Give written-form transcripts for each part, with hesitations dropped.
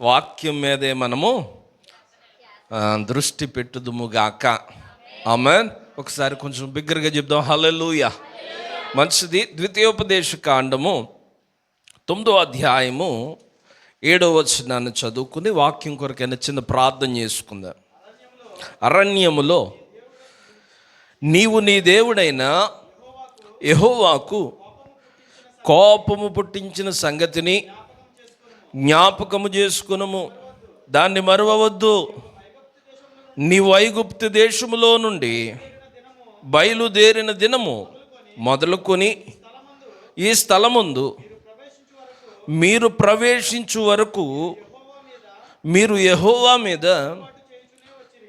వాక్యం మీదే మనము దృష్టి పెట్టుదుముగాక. ఆమేన్. ఒకసారి కొంచెం బిగ్గరగా చెప్దాం, హల్లెలూయా. మంచిది. ద్వితీయోపదేశ కాండము 9వ అధ్యాయము 7వ వచనాన్ని చదువుకుని వాక్యం కొరకైనా చిన్న ప్రార్థన చేసుకుందాం. అరణ్యములో నీవు నీ దేవుడైన యెహోవాకు కోపము పుట్టించిన సంగతిని జ్ఞాపకము చేసుకునుము, దాన్ని మరువవద్దు. నీవు ఐగుప్తు దేశములో నుండి బయలుదేరిన దినము మొదలుకొని ఈ స్థలమందు మీరు ప్రవేశించు వరకు మీరు యెహోవా మీద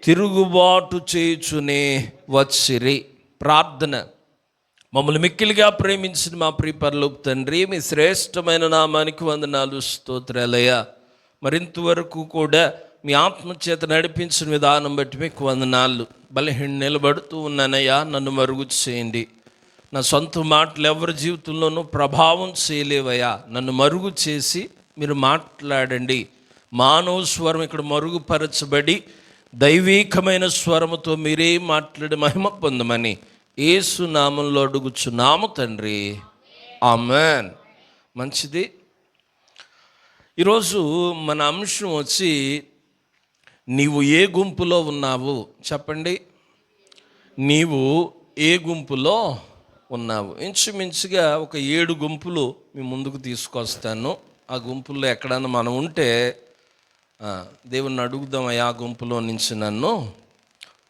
తిరుగుబాటు చేయుచునే వచ్చిరి. ప్రార్థన. మమ్మల్ని మిక్కిలిగా ప్రేమించిన మా ప్రియ పరలోక తండ్రి, మీ శ్రేష్టమైన నామానికి వందనాలు, స్తోత్రాలయ్యా. మరింతవరకు కూడా మీ ఆత్మచేత నడిపించిన విధానం బట్టి మీకు వందనాలు. బలహీన నిలబడుతూ ఉన్నానయ్యా, నన్ను మరుగు చేయండి. నా సొంత మాటలు ఎవరి జీవితంలోనూ ప్రభావం చేయలేవయ్యా, నన్ను మరుగు చేసి మీరు మాట్లాడండి. మానవ స్వరం ఇక్కడ మరుగుపరచబడి దైవీకమైన స్వరముతో మీరే మాట్లాడి మహిమ పొందమని యేసు నామంలో అడుగుచున్నాము తండ్రి, ఆమేన్. మంచిది. ఈరోజు మన అంశం వచ్చి, నీవు ఏ గుంపులో ఉన్నావు చెప్పండి. నీవు ఏ గుంపులో ఉన్నావు? ఇంచుమించుగా ఒక 7 గుంపులు మీ ముందుకు తీసుకొస్తాను. ఆ గుంపుల్లో ఎక్కడన్నా మనం ఉంటే దేవుణ్ణి అడుగుదాం, ఆ గుంపులో నుంచి నన్ను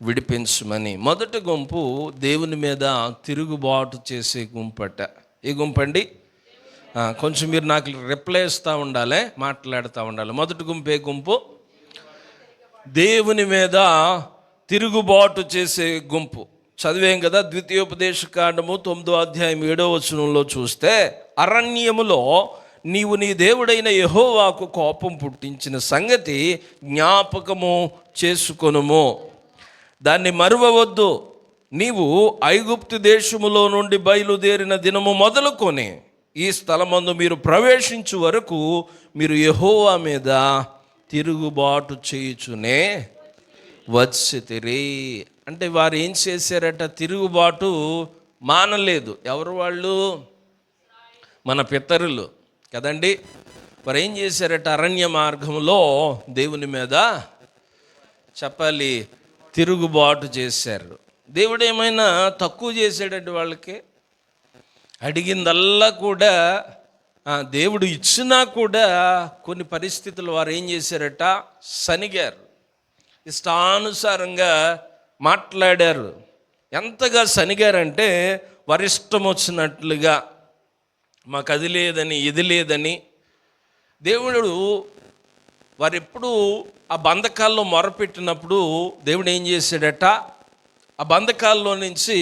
విడిపించమని. మొదటి గుంపు దేవుని మీద తిరుగుబాటు చేసే గుంపట. ఏ గుంపండి? కొంచెం మీరు నాకు రిప్లై ఇస్తూ ఉండాలి, మాట్లాడుతూ ఉండాలి. మొదటి గుంపు ఏ గుంపు? దేవుని మీద తిరుగుబాటు చేసే గుంపు. చదివేం కదా, ద్వితీయోపదేశ కాండము 9వ అధ్యాయం 7వ వచనంలో చూస్తే, అరణ్యములో నీవు నీ దేవుడైన యెహోవాకు కోపం పుట్టించిన సంగతి జ్ఞాపకము చేసుకొనుము, దాన్ని మరువవద్దు. నీవు ఐగుప్తు దేశములో నుండి బయలుదేరిన దినము మొదలుకొని ఈ స్థలమందు మీరు ప్రవేశించు వరకు మీరు యెహోవా మీద తిరుగుబాటు చేయుచునే వచ్చితిరి. అంటే వారు ఏం చేశారట? తిరుగుబాటు మానలేదు. ఎవరు వాళ్ళు? మన పితరులు కదండి. వారు ఏం చేశారట? అరణ్య మార్గంలో దేవుని మీద చెప్పాలి తిరుగుబాటు చేశారు. దేవుడు ఏమైనా తక్కువ చేశాడంటే వాళ్ళకి? అడిగిందల్లా కూడా దేవుడు ఇచ్చినా కూడా కొన్ని పరిస్థితులు వారు ఏం చేశారట? సనిగారు, ఇష్టానుసారంగా మాట్లాడారు. ఎంతగా సనిగారంటే వారి ఇష్టం వచ్చినట్లుగా, మాకు అది లేదని ఇది లేదని. దేవుడు వారెప్పుడు ఆ బంధకాల్లో మొరపెట్టినప్పుడు దేవుడు ఏం చేశాడట? ఆ బంధకాల్లో నుంచి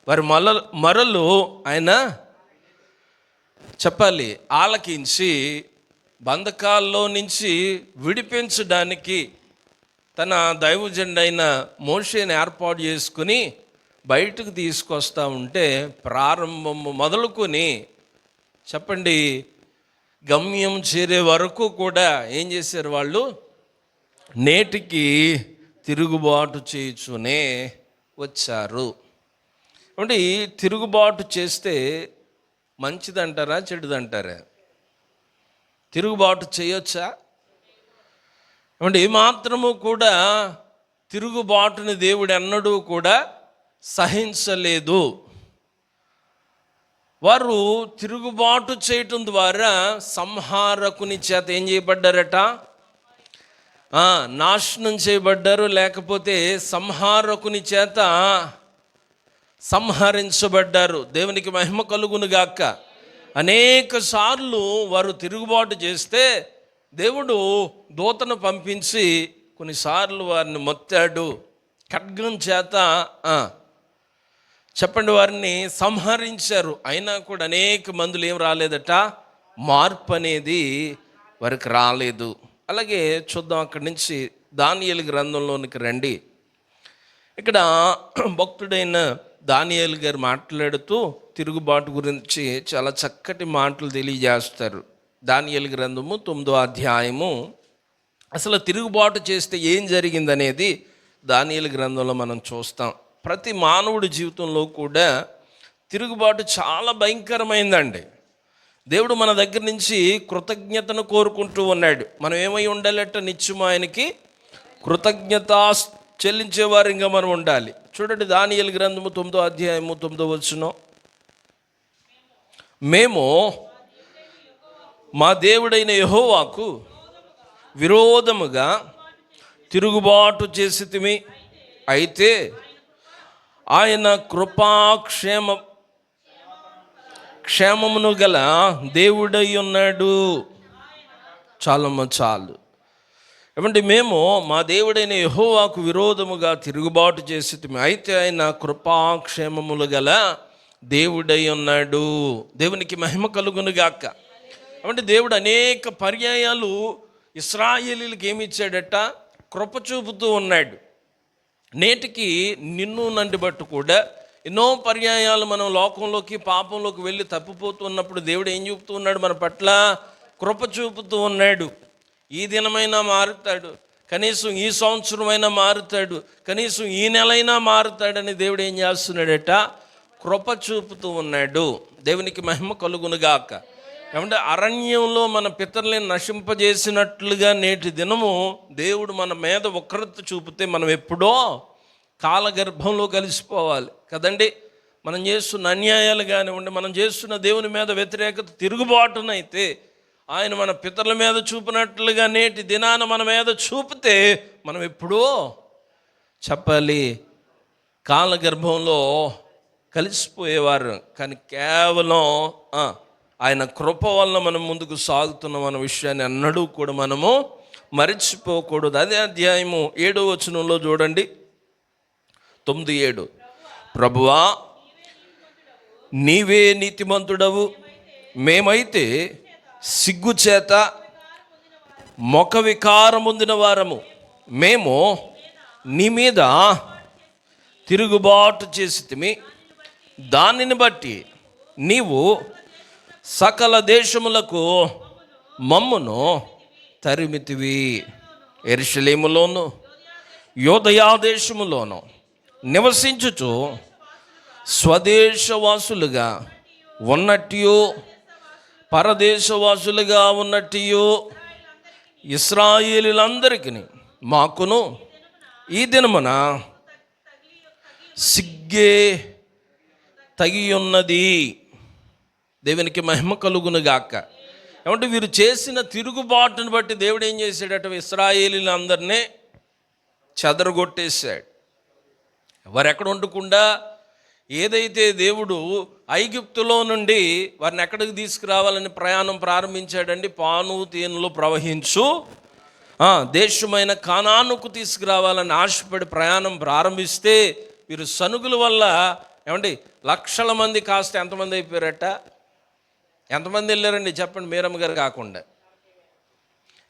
వారి మొరలు ఆయన చెప్పాలి ఆలకించి బంధకాల్లో నుంచి విడిపించడానికి తన దైవజనుడైన మోషేని ఏర్పాటు చేసుకుని బయటకు తీసుకొస్తూ ఉంటే, ప్రారంభం మొదలుకొని చెప్పండి గమ్యం చేరే వరకు కూడా ఏం చేశారు వాళ్ళు? నేటికి తిరుగుబాటు చేయుచునే వచ్చారు. అంటే తిరుగుబాటు చేస్తే మంచిదంటారా చెడుదంటారా? తిరుగుబాటు చేయొచ్చా? అంటే ఏమాత్రము కూడా తిరుగుబాటుని దేవుడు ఎన్నడూ కూడా సహించలేదు. వారు తిరుగుబాటు చేయటం ద్వారా సంహారకుని చేత ఏం చేయబడ్డారట? నాశనం చేయబడ్డారు. లేకపోతే సంహారకుని చేత సంహరించబడ్డారు. దేవునికి మహిమ కలుగును గాక. అనేక సార్లు వారు తిరుగుబాటు చేస్తే దేవుడు దూతను పంపించి కొన్నిసార్లు వారిని మొత్తాడు. ఖడ్గం చేత చెప్పండి వారిని సంహరించారు. అయినా కూడా అనేక మందులు ఏం రాలేదట? మార్పు అనేది వారికి రాలేదు. అలాగే చూద్దాం, అక్కడి నుంచి దానియేలు గ్రంథంలోనికి రండి. ఇక్కడ భక్తుడైన దానియేలు గారు మాట్లాడుతూ తిరుగుబాటు గురించి చాలా చక్కటి మాటలు తెలియజేస్తారు. దానియేలు గ్రంథము 9వ అధ్యాయము. అసలు తిరుగుబాటు చేస్తే ఏం జరిగిందనేది దానియేలు గ్రంథంలో మనం చూస్తాం. ప్రతి మానవుడి జీవితంలో కూడా తిరుగుబాటు చాలా భయంకరమైందండి. దేవుడు మన దగ్గర నుంచి కృతజ్ఞతను కోరుకుంటూ ఉన్నాడు. మనం ఏమై ఉండాలట? నిత్యం ఆయనకి కృతజ్ఞత చెల్లించేవారు ఇంకా మనం ఉండాలి. చూడండి, దానియేలు గ్రంథము 9వ అధ్యాయము 9వ వచనం. మేము మా దేవుడైన యెహోవాకు విరోధముగా తిరుగుబాటు చేసితిమి, అయితే ఆయన క్షేమమును గల దేవుడై ఉన్నాడు. చాలు. ఏమంటే, మేము మా దేవుడైన యెహోవాకు విరోధముగా తిరుగుబాటు చేసితిమి, అయితే ఆయన కృపాక్షేమములు గల దేవుడై ఉన్నాడు. దేవునికి మహిమ కలుగునుగాక. అంటే దేవుడు అనేక పర్యాయాలు ఇశ్రాయేలీలకు ఏమి ఇచ్చాడట? కృప చూపుతూ ఉన్నాడు. నేటికి నిన్ను నండి బట్టు కూడా ఎన్నో పర్యాయాలు మనం లోకంలోకి పాపంలోకి వెళ్ళి తప్పిపోతున్నప్పుడు దేవుడు ఏం చూపుతూ ఉన్నాడు? మన పట్ల కృప చూపుతూ ఉన్నాడు. ఈ దినమైనా మారుతాడు, కనీసం ఈ సంవత్సరమైనా మారుతాడు, కనీసం ఈ నెలైనా మారుతాడని దేవుడు ఏం చేస్తున్నాడట? కృప చూపుతూ ఉన్నాడు. దేవునికి మహిమ కలుగునుగాక. ఏమంటే, అరణ్యంలో మన పితరులను నశింపజేసినట్లుగా నేటి దినము దేవుడు మన మీద ఉగ్రత చూపితే మనం ఎప్పుడో కాలగర్భంలో కలిసిపోవాలి కదండి. మనం చేస్తున్న అన్యాయాలు కానివ్వండి, మనం చేస్తున్న దేవుని మీద వ్యతిరేకత తిరుగుబాటునైతే ఆయన మన పితరుల మీద చూపినట్లుగా నేటి దినాన మన మీద చూపితే మనం ఎప్పుడో చెప్పాలి కాలగర్భంలో కలిసిపోయేవారు. కానీ కేవలం ఆయన కృప వల్ల మనం ముందుకు సాగుతున్నాం అన్న విషయాన్ని అన్నడూ కూడా మనము మరిచిపోకూడదు. అదే అధ్యాయము 7వ వచనంలో చూడండి, 9:7. ప్రభువా, నీవే నీతిమంతుడవు, మేమైతే సిగ్గుచేత ముఖ వికారం పొందిన వారము, మేము నీ మీద తిరుగుబాటు చేసితిమి, దానిని బట్టి నీవు సకల దేశములకు మమ్మును తరిమితివి. యెరూషలేములోను యూదయా దేశములోను నివసించుచు స్వదేశవాసులుగా ఉన్నట్టు పరదేశవాసులుగా ఉన్నట్టు ఇశ్రాయేలీలందరికీ మాకును ఈ దినమున సిగ్గే తగి ఉన్నది. దేవునికి మహిమ కలుగునుగాక. ఏమంటే, వీరు చేసిన తిరుగుబాటును బట్టి దేవుడు ఏం చేశాడట? ఇశ్రాయేలీలందరినీ చెదరగొట్టేశాడు. వారు ఎక్కడ ఉండకుండా ఏదైతే దేవుడు ఐగుప్తులో నుండి వారిని ఎక్కడికి తీసుకురావాలని ప్రయాణం ప్రారంభించాడండి? పాను తేనెలు ప్రవహించు దేశమైన కానానుకు తీసుకురావాలని ఆశపడి ప్రయాణం ప్రారంభిస్తే వీరు సనుగుల వల్ల ఏమండి లక్షల మంది కాస్త ఎంతమంది అయిపోయారట? ఎంతమంది వెళ్ళారండి చెప్పండి, మీరమ్మ గారు కాకుండా.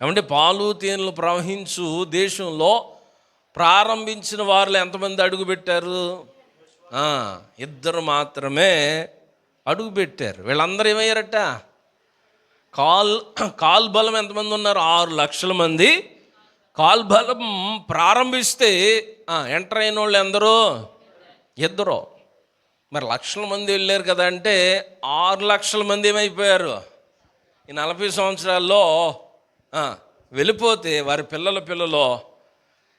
ఏమంటే, పాలు తేనెలు ప్రవహించు దేశంలో ప్రారంభించిన వారిలో ఎంతమంది అడుగుపెట్టారు? 2 మాత్రమే అడుగుపెట్టారు. వీళ్ళందరూ ఏమయ్యారట? కాల్ బలం ఎంతమంది ఉన్నారు? 6 లక్షల మంది కాల్ బలం ప్రారంభిస్తే ఎంటర్ అయిన వాళ్ళు ఎందరో? 2. మరి లక్షల మంది వెళ్ళారు కదా అంటే 6 లక్షల మంది ఏమైపోయారు? ఈ 40 సంవత్సరాల్లో వెళ్ళిపోతే వారి పిల్లలు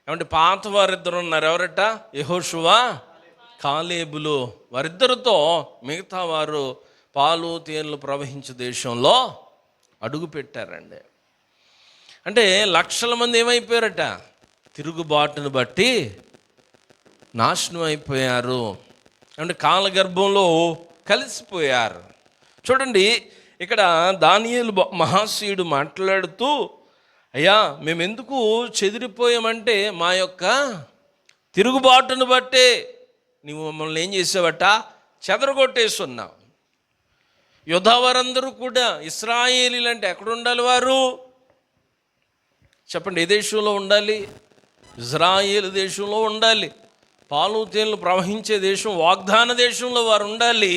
ఏమంటే పాత వారిద్దరు ఉన్నారు. ఎవరట? యెహోషువ, కాలేబులు. వారిద్దరితో మిగతా వారు పాలు తేనెలు ప్రవహించే దేశంలో అడుగు పెట్టారండి. అంటే లక్షల మంది ఏమైపోయారట? తిరుగుబాటును బట్టి నాశనం అయిపోయారు. అంటే కాలగర్భంలో కలిసిపోయారు. చూడండి, ఇక్కడ దానియేలు మహాశయుడు మాట్లాడుతూ, అయ్యా మేము ఎందుకు చెదిరిపోయామంటే మా యొక్క తిరుగుబాటును బట్టే నీవు మమ్మల్ని ఏం చేసావట? చెదరగొట్టేస్తున్నావు. యూదా వారందరూ కూడా ఇశ్రాయేలీలు అంటే ఎక్కడ ఉండాలి వారు? చెప్పండి, ఏ దేశంలో ఉండాలి? ఇజ్రాయేలు దేశంలో ఉండాలి. పాలు తేనెలు ప్రవహించే దేశం, వాగ్దాన దేశంలో వారు ఉండాలి.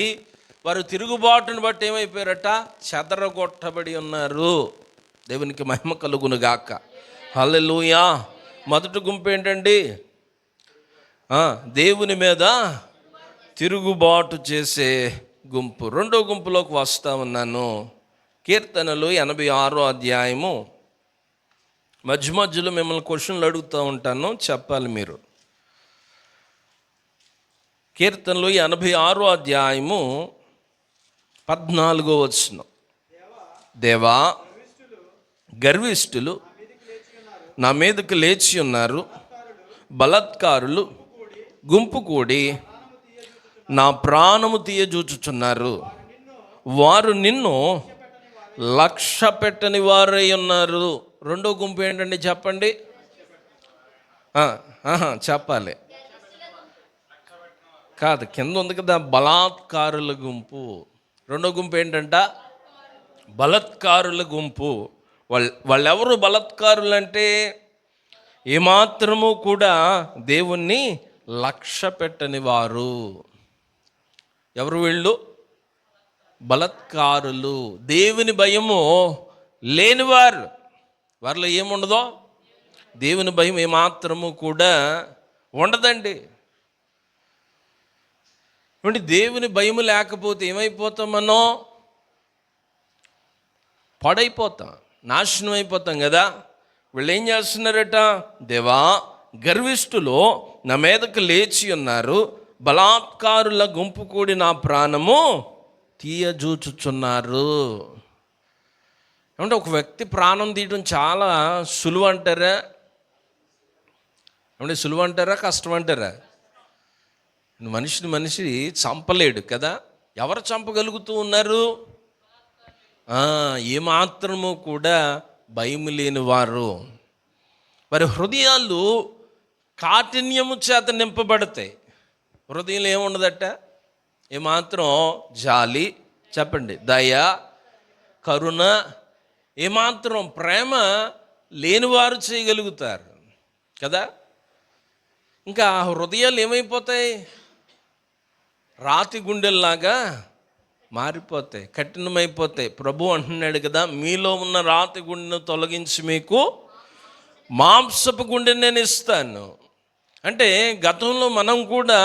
వారు తిరుగుబాటును బట్టి ఏమైపోయారట? చెదరగొట్టబడి ఉన్నారు. దేవునికి మహిమ కలుగును గాక. హల్లెలూయా. మొదటి గుంపు ఏంటండి? దేవుని మీద తిరుగుబాటు చేసే గుంపు. రెండో గుంపులోకి వస్తా ఉన్నాను. కీర్తనలు 86వ అధ్యాయము. మధ్య మధ్యలో మిమ్మల్ని క్వశ్చన్లు అడుగుతూ ఉంటాను, చెప్పాలి మీరు. కీర్తనలు 86వ అధ్యాయము 14వ వచనం. దేవా, గర్విష్ఠులు నా మీదకి లేచి ఉన్నారు, బలాత్కారులు గుంపు కూడి నా ప్రాణము తీయజూచుచున్నారు. వారు నిన్ను లక్ష్య పెట్టని వారై ఉన్నారు. రెండో గుంపు ఏంటండి చెప్పండి? చెప్పాలి. కాదు, కింద ఉంది కదా, బలాత్కారుల గుంపు. రెండో గుంపు ఏంటంట? బలాత్కారుల గుంపు. వాళ్ళెవరు బలాత్కారులు అంటే? ఏమాత్రము కూడా దేవుణ్ణి లక్ష్య పెట్టని వారు. ఎవరు వీళ్ళు? బలాత్కారులు. దేవుని భయము లేనివారు. వారిలో ఏముండదో? దేవుని భయం ఏమాత్రము కూడా ఉండదండి. ఏమంటే దేవుని భయము లేకపోతే ఏమైపోతాం? మనం పాడైపోతాం, నాశనం అయిపోతాం కదా. వీళ్ళు ఏం చేస్తున్నారట? దేవా, గర్విష్ఠులు నా మీదకు లేచి ఉన్నారు, బలాత్కారుల గుంపు కూడి నా ప్రాణము తీయజూచుచున్నారు. ఏమంటే ఒక వ్యక్తి ప్రాణం తీయడం చాలా సులువు అంటారా? ఏమంటే సులువు అంటారా, కష్టం అంటారా? మనిషి చంపలేడు కదా. ఎవరు చంపగలుగుతూ ఉన్నారు? ఏమాత్రము కూడా భయం లేని వారు. వారి హృదయాలు కాఠిన్యము చేత నింపబడతాయి. హృదయంలో ఏముండదట? ఏమాత్రం జాలి, చెప్పండి, దయ, కరుణ, ఏమాత్రం ప్రేమ లేనివారు చేయగలుగుతారు కదా. ఇంకా హృదయాలు ఏమైపోతాయి? రాతి గుండెల్లాగా మారిపోతాయి, కఠినమైపోతాయి. ప్రభు అంటున్నాడు కదా, మీలో ఉన్న రాతి గుండెను తొలగించి మీకు మాంసపు గుండెని నేను ఇస్తాను. అంటే గతంలో మనం కూడా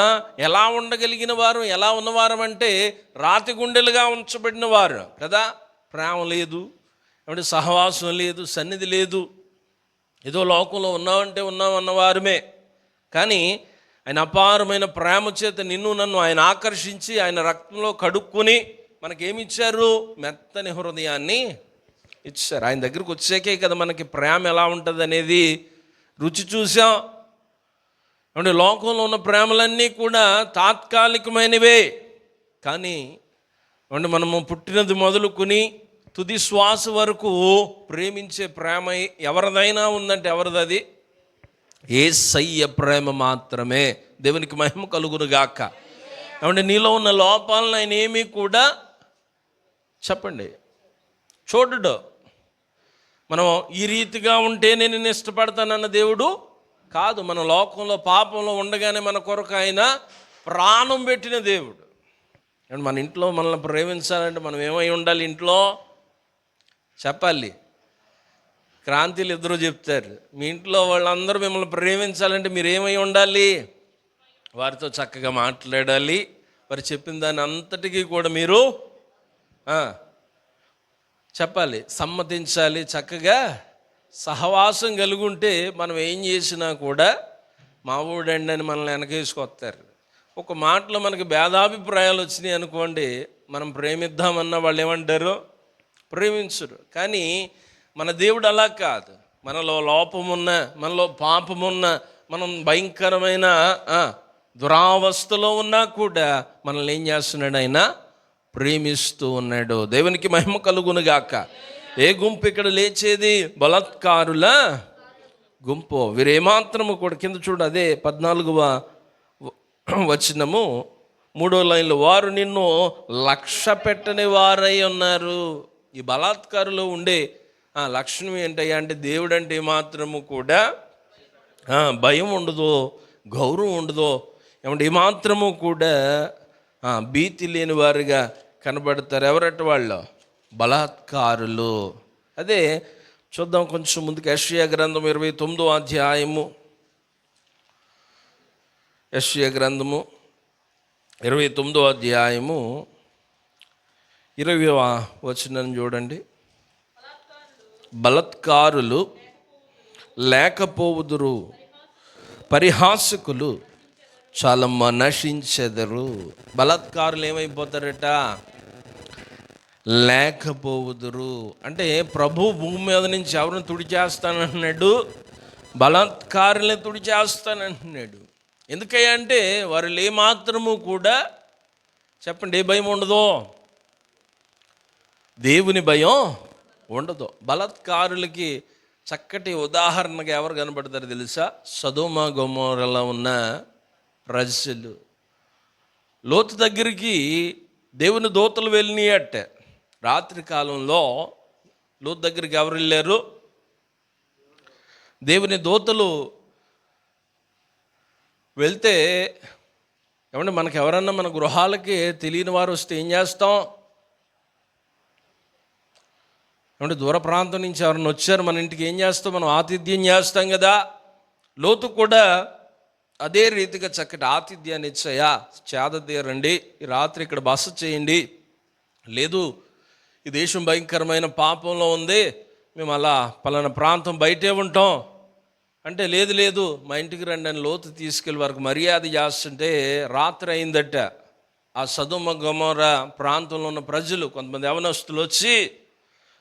ఎలా ఉండగలిగిన వారు, ఎలా ఉన్నవారం అంటే రాతి గుండెలుగా ఉంచబడిన వారు కదా. ప్రేమ లేదు, ఏమంటే సహవాసం లేదు, సన్నిధి లేదు. ఏదో లోకంలో ఉన్నామంటే ఉన్నామన్నవారమే. కానీ ఆయన అపారమైన ప్రేమ చేత నిన్ను నన్ను ఆయన ఆకర్షించి ఆయన రక్తంలో కడుక్కొని మనకేమిచ్చారు? మెత్తని హృదయాన్ని ఇచ్చారు. ఆయన దగ్గరకు వచ్చాకే కదా మనకి ప్రేమ ఎలా ఉంటుంది అనేది రుచి చూసాం. అంటే లోకంలో ఉన్న ప్రేమలన్నీ కూడా తాత్కాలికమైనవే. కానీ అంటే మనము పుట్టినది మొదలుకొని తుది శ్వాస వరకు ప్రేమించే ప్రేమ ఎవరిదైనా ఉందంటే ఎవరిది? అది యేసయ్య ప్రేమ మాత్రమే. దేవునికి మహిమ కలుగును గాక. ఏమంటే నీలో ఉన్న లోపాలను ఆయన ఏమీ కూడా, చెప్పండి, చూడడు. మనం ఈ రీతిగా ఉంటేనే నేను ఇష్టపడతానన్న దేవుడు కాదు. మన లోకంలో పాపంలో ఉండగానే మన కొరకు ఆయన ప్రాణం పెట్టిన దేవుడు. అండ్ మన ఇంట్లో మనల్ని ప్రేమించాలంటే మనం ఏమై ఉండాలి? ఇంట్లో చెప్పాలి. క్రాంతిలు ఇద్దరు చెప్తారు, మీ ఇంట్లో వాళ్ళందరూ మిమ్మల్ని ప్రేమించాలంటే మీరు ఏమై ఉండాలి? వారితో చక్కగా మాట్లాడాలి. వారు చెప్పిన దాని అంతటికీ కూడా మీరు చెప్పాలి, సమ్మతించాలి. చక్కగా సహవాసం కలిగి ఉంటే మనం ఏం చేసినా కూడా మా ఊడండి అని మనల్ని వెనకేసుకొస్తారు. ఒక మాటలో మనకి భేదాభిప్రాయాలు వచ్చినాయి అనుకోండి, మనం ప్రేమిద్దామన్నా వాళ్ళు ఏమంటారు? ప్రేమించరు. కానీ మన దేవుడు అలా కాదు. మనలో లోపమున్న, మనలో పాపమున్న, మనం భయంకరమైన దురావస్థలో ఉన్నా కూడా మనల్ని ఏం చేస్తున్నాడు? ఆయన ప్రేమిస్తూ ఉన్నాడు. దేవునికి మహిమ కలుగునుగాక. ఏ గుంపు ఇక్కడ లేచేది? బలాత్కారుల గుంపు. వీరేమాత్రము కూడా, కింద చూడు, అదే 14వ వచనము 3వ లైన్లో, వారు నిన్ను లక్ష్య పెట్టని వారై ఉన్నారు. ఈ బలాత్కారులో ఉండే లక్షణం ఏంటయ్యా అంటే దేవుడు అంటే ఏమాత్రము కూడా భయం ఉండదు, గౌరవం ఉండదు. ఏమంటే ఏమాత్రము కూడా భీతి లేని వారుగా కనబడతారు. ఎవరట వాళ్ళు? బలాత్కారులు. అదే చూద్దాం కొంచెం ముందుకు. యెషయా గ్రంథం 29వ అధ్యాయము, యెషయా గ్రంథము 29వ అధ్యాయము 20వ వచనం చూడండి. బలాత్కారులు లేకపోవుదురు, పరిహాసకులు చాలా నశించెదరు. బలాత్కారులు ఏమైపోతారట? లేకపోవుదురు. అంటే ప్రభు భూమి మీద నుంచి ఎవరిని తుడిచేస్తానంటున్నాడు? బలాత్కారుల్ని తుడిచేస్తానంటున్నాడు. ఎందుకయ్యా అంటే వారు ఏమాత్రము కూడా, చెప్పండి, ఏ భయం ఉండదో? దేవుని భయం ఉండదు. బలాత్కారులకి చక్కటి ఉదాహరణగా ఎవరు కనబడతారు తెలుసా? సొదొమ గొమొర్రాలో ఉన్న ప్రజలు. లోతు దగ్గరికి దేవుని దూతలు వెళ్ళినాయట. రాత్రి కాలంలో లోతు దగ్గరికి ఎవరు వెళ్ళారు? దేవుని దూతలు వెళ్తే, ఏమంటే మనకు ఎవరన్నా మన గృహాలకి తెలియని వారు వస్తే ఏం చేస్తాం? ఏమంటే దూర ప్రాంతం నుంచి ఎవరైనా వచ్చారు మన ఇంటికి, ఏం చేస్తాం? మనం ఆతిథ్యం చేస్తాం కదా. లోతు కూడా అదే రీతిగా చక్కటి ఆతిథ్యాన్ని ఇచ్చాయా, చేదతీరండి, ఈ రాత్రి ఇక్కడ బస చేయండి, లేదు ఈ దేశం భయంకరమైన పాపంలో ఉంది, మేము అలా పలానా ప్రాంతం బయటే ఉంటాం అంటే, లేదు లేదు మా ఇంటికి రండి అని లోతు తీసుకెళ్ళి వారికి మర్యాద చేస్తుంటే రాత్రి అయిందట. ఆ సొదొమ గొమొర్రా ప్రాంతంలో ఉన్న ప్రజలు, కొంతమంది యవనస్తులు వచ్చి,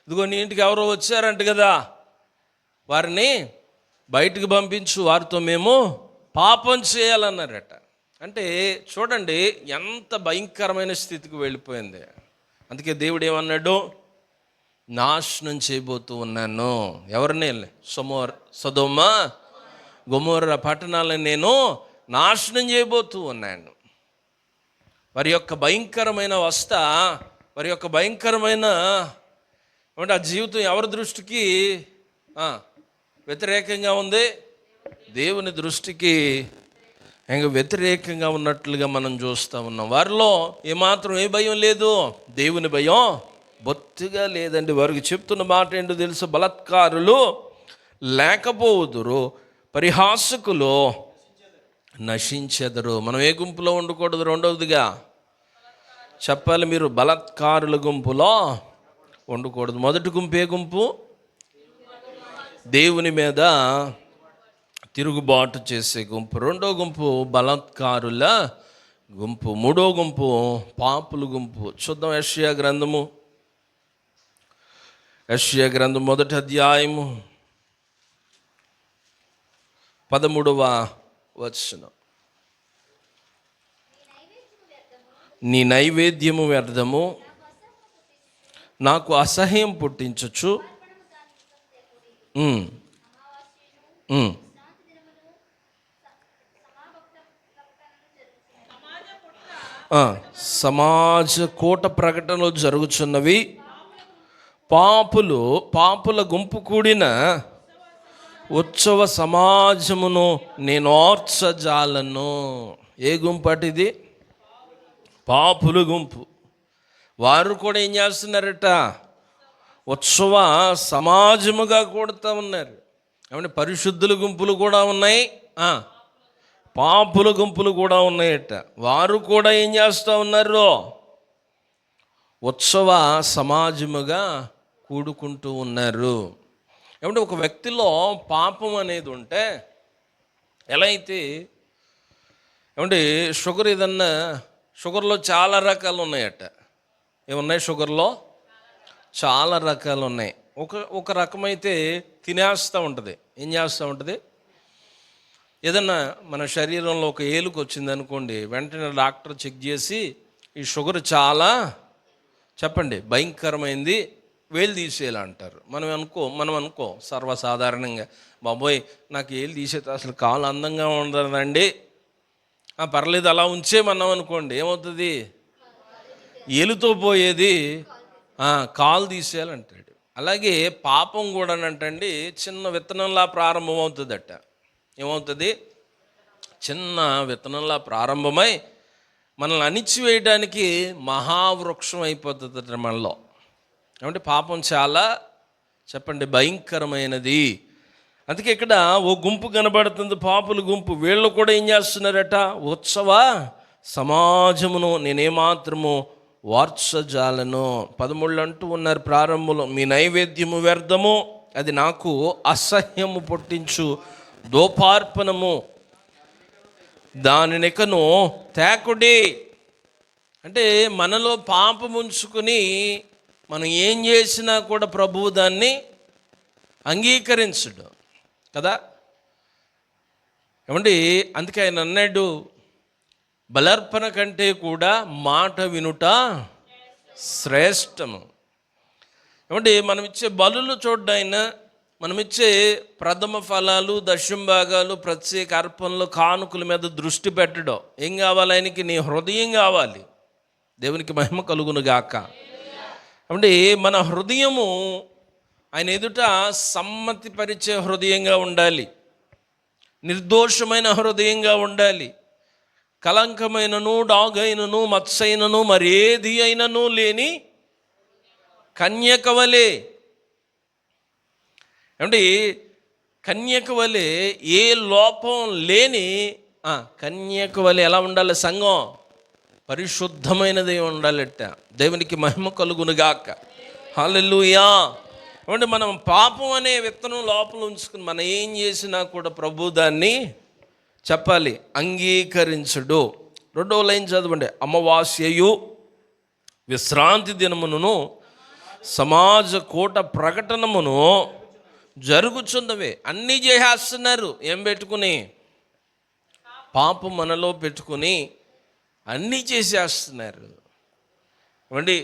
ఇదిగో నీ ఇంటికి ఎవరో వచ్చారంట కదా, వారిని బయటికి పంపించు, వారితో మేము పాపం చేయాలన్నారట. అంటే చూడండి ఎంత భయంకరమైన స్థితికి వెళ్ళిపోయింది. అందుకే దేవుడు ఏమన్నాడు? నాశనం చేయబోతూ ఉన్నాను. ఎవరిని? సొదొమ గొమొర్రా పట్టణాలను నేను నాశనం చేయబోతూ ఉన్నాను. వారి యొక్క భయంకరమైన అవస్థ, వారి యొక్క భయంకరమైన అంటే ఆ జీవితం ఎవరి దృష్టికి వ్యతిరేకంగా ఉంది? దేవుని దృష్టికి ఇంకా వ్యతిరేకంగా ఉన్నట్లుగా మనం చూస్తూ ఉన్నాం. వారిలో ఏమాత్రం ఏ భయం లేదు, దేవుని భయం బొత్తిగా లేదండి. వారికి చెప్తున్న మాట ఏంటో తెలుసు? బలాత్కారులు లేకపోవుదురు, పరిహాసకులు నశించెదరు. మనం ఏ గుంపులో ఉండకూడదు? రెండవదిగా చెప్పాలి మీరు, బలాత్కారుల గుంపులో ఉండకూడదు. మొదటి గుంపు ఏ గుంపు? దేవుని మీద తిరుగుబాటు చేసే గుంపు. రెండో గుంపు బలాత్కారుల గుంపు. మూడో గుంపు పాపుల గుంపు. చూద్దాం యెషయా గ్రంథము, యెషయా గ్రంథం 1వ అధ్యాయము 13వ వచనం. నీ నైవేద్యము వ్యర్థము, నాకు అసహ్యం పుట్టించచ్చు. సమాజ కూట ప్రకటనలు జరుగుతున్నవి. పాపుల గుంపు కూడిన ఉత్సవ సమాజమును నేను ఓర్చజాలను. ఏ గుంపు అటిది? పాపుల గుంపు. వారు కూడా ఏం చేస్తున్నారట? ఉత్సవ సమాజముగా కూడుతూ ఉన్నారు. ఏమంటే పరిశుద్ధుల గుంపులు కూడా ఉన్నాయి, పాపుల గుంపులు కూడా ఉన్నాయట. వారు కూడా ఏం చేస్తూ ఉన్నారు? ఉత్సవ సమాజముగా కూడుకుంటూ ఉన్నారు. ఏమంటే ఒక వ్యక్తిలో పాపం అనేది ఉంటే, ఎలా అయితే ఏమంటే షుగర్ ఏదన్నా, షుగర్లో చాలా రకాలు ఉన్నాయట. ఏమున్నాయి? షుగర్లో చాలా రకాలు ఉన్నాయి. ఒక రకమైతే తినేస్తూ ఉంటుంది. ఏం చేస్తూ ఉంటుంది? ఏదన్నా మన శరీరంలో ఒక ఏలుకు వచ్చింది అనుకోండి, వెంటనే డాక్టర్ చెక్ చేసి ఈ షుగర్ చాలా, చెప్పండి, భయంకరమైంది, వేలు తీసేయాలంటారు. మనం అనుకో సర్వసాధారణంగా, బాబోయ్ నాకు ఏలు తీసేది అసలు కాలు అందంగా ఉండదండి, పర్లేదు అలా ఉంచేమన్నాం అనుకోండి, ఏమవుతుంది? ఏలుతో పోయేది కాలు తీసేయాలంటాడు. అలాగే పాపం కూడా అంటండి చిన్న విత్తనంలా ప్రారంభం అవుతుందట. ఏమవుతుంది? చిన్న విత్తనంలా ప్రారంభమై మనల్ని అణిచివేయడానికి మహావృక్షం అయిపోతుంది మనలో. ఏమంటే పాపం చాలా చెప్పండి భయంకరమైనది. అందుకే ఇక్కడ ఓ గుంపు కనబడుతుంది, పాపుల గుంపు. వీళ్ళు కూడా ఏం చేస్తున్నారట? ఉత్సవ సమాజమును నేనేమాత్రము వార్చజాలను. 13 అంటూ ఉన్నారు ప్రారంభంలో, మీ నైవేద్యము వ్యర్థము, అది నాకు అసహ్యము పుట్టించు దోపార్పణము, దానినికను తేకుడి. అంటే మనలో పాపం ఉంచుకుని మనం ఏం చేసినా కూడా ప్రభువు దాన్ని అంగీకరించడు కదా. ఏమండి, అందుకే ఆయన అన్నాడు, బలర్పణ కంటే కూడా మాట వినుట శ్రేష్టము. ఏమంటే మనం ఇచ్చే బలులు చూడ్డాయినా, మనమిచ్చే ప్రథమ ఫలాలు, దశంభాగాలు, ప్రత్యేక అర్పణలు, కానుకల మీద దృష్టి పెట్టడం. ఏం కావాలి ఆయనకి? నీ హృదయం కావాలి. దేవునికి మహిమ కలుగును గాక. అంటే మన హృదయము ఆయన ఎదుట సమ్మతిపరిచే హృదయంగా ఉండాలి, నిర్దోషమైన హృదయంగా ఉండాలి. కలంకమైనను, డాగైనను, మత్సైనను, మరేది అయినను లేని కన్యక వలె. అంటే కన్యక వలె, ఏ లోపం లేని కన్యక వలె ఎలా ఉండాలి? సంఘం పరిశుద్ధమైనది ఉండాలట. దేవునికి మహిమ కలుగునుగాక. హల్లెలూయా. అంటే మనం పాపం అనే విత్తనం లోపల ఉంచుకుని మనం ఏం చేసినా కూడా ప్రభు దాన్ని చెప్పాలి, అంగీకరించడు. 2వ లైన్ చదవండి. అమావాస్యయు విశ్రాంతి దినమును సమాజ కూట ప్రకటనమును జరుగుచున్నవే. అన్నీ చేసేస్తున్నారు. ఏం పెట్టుకుని? పాపం మనలో పెట్టుకుని అన్నీ చేసేస్తున్నారు. ఏమండి,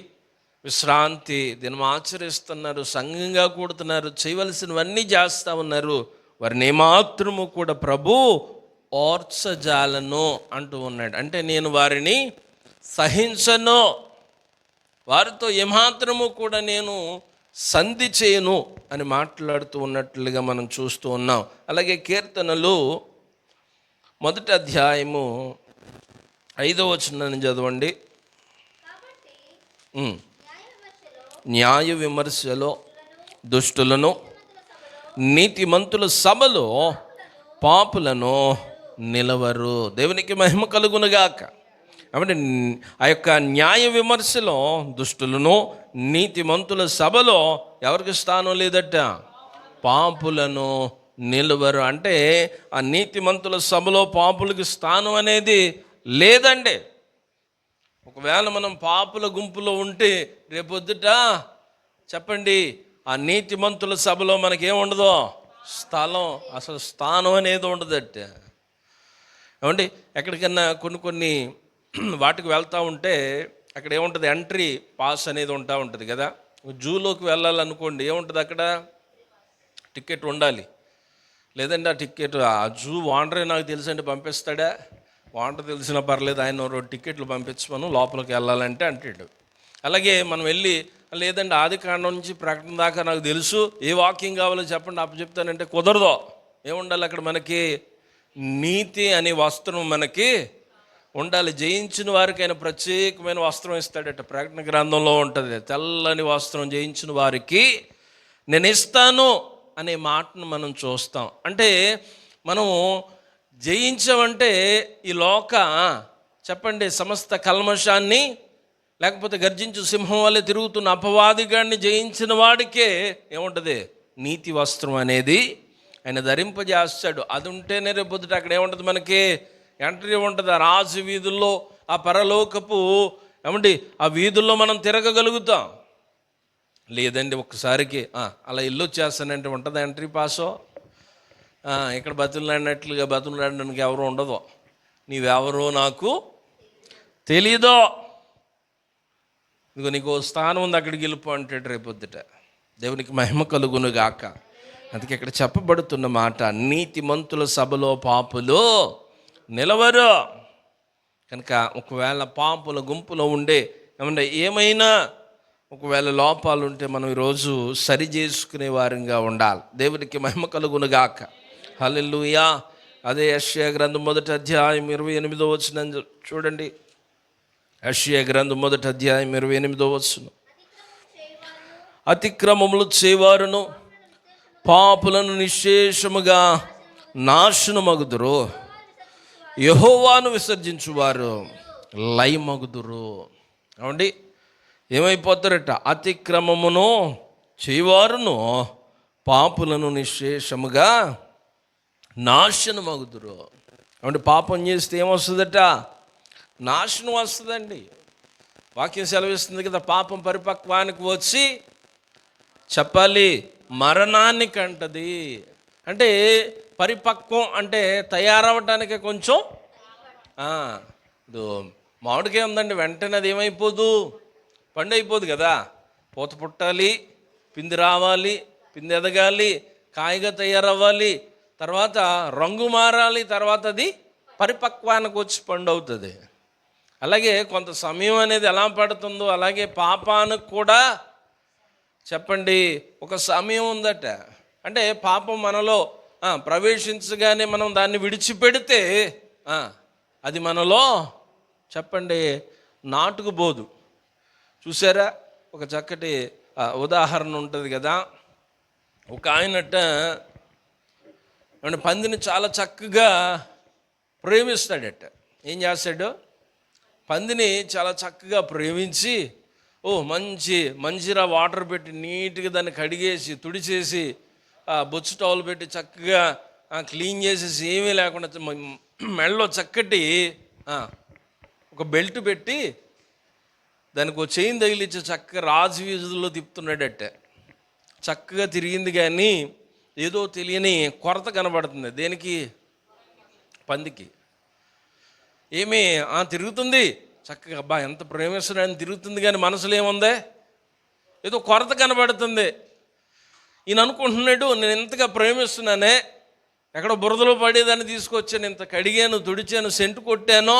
విశ్రాంతి దినం ఆచరిస్తున్నారు, సంఘంగా కూడుతున్నారు, చేయవలసినవన్నీ చేస్తూ ఉన్నారు. వారిని ఏమాత్రము కూడా ప్రభు ఓర్చజాలను అంటూ ఉన్నాడు. అంటే నేను వారిని సహించను, వారితో ఏమాత్రము కూడా నేను సంధి చేయను అని మాట్లాడుతూ ఉన్నట్లుగా మనం చూస్తూ ఉన్నాం. అలాగే కీర్తనలు 1వ అధ్యాయము 5వ వచనాన్ని చదవండి. న్యాయ విమర్శలో దుష్టులను, నీతిమంతుల సభలో పాపులను నిలవరు. దేవునికి మహిమ కలుగునుగాక. కాబట్టి ఆ యొక్క న్యాయ విమర్శలో దుష్టులను, నీతిమంతుల సభలో ఎవరికి స్థానం లేదట? పాపులను నిలవరు. అంటే ఆ నీతిమంతుల సభలో పాపులకి స్థానం అనేది లేదండి. ఒకవేళ మనం పాపుల గుంపులో ఉంటే రేపొద్దుట చెప్పండి, ఆ నీతిమంతుల సభలో మనకేముండదో? స్థలం, అసలు స్థానం అనేది ఉండదట. ఏమండి, ఎక్కడికన్నా కొన్ని వాటికి వెళ్తూ ఉంటే అక్కడ ఏముంటుంది? ఎంట్రీ పాస్ అనేది ఉంటుంది కదా. జూలోకి వెళ్ళాలనుకోండి, ఏముంటుంది అక్కడ? టికెట్ ఉండాలి. లేదంటే ఆ టికెట్ ఆ జూ ఓనరే నాకు తెలుసండి పంపిస్తాడా? ఓనర్ తెలిసినా పర్లేదు, ఆయన 2 టికెట్లు పంపించమను లోపలికి వెళ్ళాలంటే అంటాడు. అలాగే మనం వెళ్ళి, లేదండి ఆదికాండం నుంచి ప్రకటన దాకా నాకు తెలుసు, ఏ వాక్యం కావాలో చెప్పండి అప్పు చెప్తానంటే కుదరదు. ఏముండాలి అక్కడ? మనకి నీతి అనే వస్త్రం మనకి ఉండాలి. జయించిన వారికి ఆయన ప్రత్యేకమైన వస్త్రం ఇస్తాడట. ప్రకటన గ్రంథంలో ఉంటుంది, తెల్లని వస్త్రం జయించిన వారికి నేను ఇస్తాను అనే మాటను మనం చూస్తాం. అంటే మనం జయించామంటే ఈ లోక చెప్పండి సమస్త కల్మషాన్ని, లేకపోతే గర్జించు సింహం వల్లే తిరుగుతున్న అపవాదిగాన్ని జయించిన వాడికే ఏముంటుంది? నీతి వస్త్రం అనేది ఆయన ధరింపజేస్తాడు. అది ఉంటేనే రేపు పొద్దుట అక్కడ ఏముంటుంది? మనకి ఎంట్రీ ఉంటుంది. ఆ రాజు వీధుల్లో, ఆ పరలోకపు ఏమండి ఆ వీధుల్లో మనం తిరగగలుగుతాం. లేదండి ఒక్కసారికి అలా ఇల్లు వచ్చేస్తానంటే ఉంటుంది ఎంట్రీ పాసో. ఇక్కడ బతులాడినట్లుగా బతులాడడానికి ఎవరు ఉండదు. నీవెవరో నాకు తెలీదో, ఇదిగో నీకు స్థానం ఉంది అక్కడికి వెళ్ళిపో అంటాడు రేపొద్దుట. దేవునికి మహిమ కలుగును గాక. అందుకే ఇక్కడ చెప్పబడుతున్న మాట, నీతిమంతుల సభలో పాపులు నిలవరు. కనుక ఒకవేళ పాపుల గుంపులో ఉండే ఏమైనా ఒకవేళ లోపాలు ఉంటే మనం ఈరోజు సరి చేసుకునే వారంగా ఉండాలి. దేవునికి మహిమ కలుగును గాక. హల్లెలూయా. అదే యెషయా గ్రంథం 1వ అధ్యాయం 28వ వచనం చూడండి. యెషయా గ్రంథం 1వ అధ్యాయం 28వ వచనం. అతిక్రమములు చేయవారును పాపులను నిశ్శేషముగా నాశనమగుదురు, యెహోవాను విసర్జించువారు లయమగుదురు. ఏమండి, ఏమైపోతారట? అతిక్రమమును చేయవారును పాపులను నిశ్శేషముగా నాశనమగుదురు. అంటే పాపం చేస్తే ఏమొస్తుందట? నాశనం వస్తుందండి. వాక్యం సెలవిస్తుంది కదా, పాపం పరిపక్వానికి వచ్చి చెప్పాలి మరణానికి అంటది. అంటే పరిపక్వం అంటే తయారవటానికి కొంచెం మామిడికాయ ఉందండి, వెంటనే అది ఏమైపోదు, పండు అయిపోదు కదా. పూత పుట్టాలి, పిండి రావాలి, పిండి ఎదగాలి, కాయగా తయారవ్వాలి, తర్వాత రంగు మారాలి, తర్వాత అది పరిపక్వానికి వచ్చి పండు అవుతుంది. అలాగే కొంత సమయం అనేది ఎలా పడుతుందో అలాగే పాపానికి కూడా చెప్పండి ఒక సమయం ఉందట. అంటే పాపం మనలో ప్రవేశించగానే మనం దాన్ని విడిచిపెడితే అది మనలో చెప్పండి నాటుకుపోదు. చూసారా, ఒక చక్కటి ఉదాహరణ ఉంటుంది కదా. ఒక ఆయనట పందిని చాలా చక్కగా ప్రేమిస్తాడట. ఏం చేస్తాడు? పందిని చాలా చక్కగా ప్రేమించి మంచిగా వాటర్ పెట్టి నీట్గా దాన్ని కడిగేసి తుడిచేసి బొచ్చు టవల్ పెట్టి చక్కగా క్లీన్ చేసేసి ఏమీ లేకుండా మెడలో చక్కటి ఒక బెల్ట్ పెట్టి దానికి ఒక చైన్ తగిలించి చక్కగా రాజు వీధుల్లో తిప్పుతున్నాడట. చక్కగా తిరిగింది కానీ ఏదో తెలియని కొరత కనబడుతుంది. దేనికి? పందికి. ఏమి తిరుగుతుంది చక్కగా, అబ్బా ఎంత ప్రేమిస్తున్నాడని తిరుగుతుంది, కానీ మనసులో ఏముంది? ఏదో కొరత కనబడుతుంది. ఈయన అనుకుంటున్నాడు, నేను ఎంతగా ప్రేమిస్తున్నానే, ఎక్కడో బురదలో పడేదాన్ని తీసుకొచ్చాను, ఇంత కడిగాను, తుడిచాను, సెంటు కొట్టాను,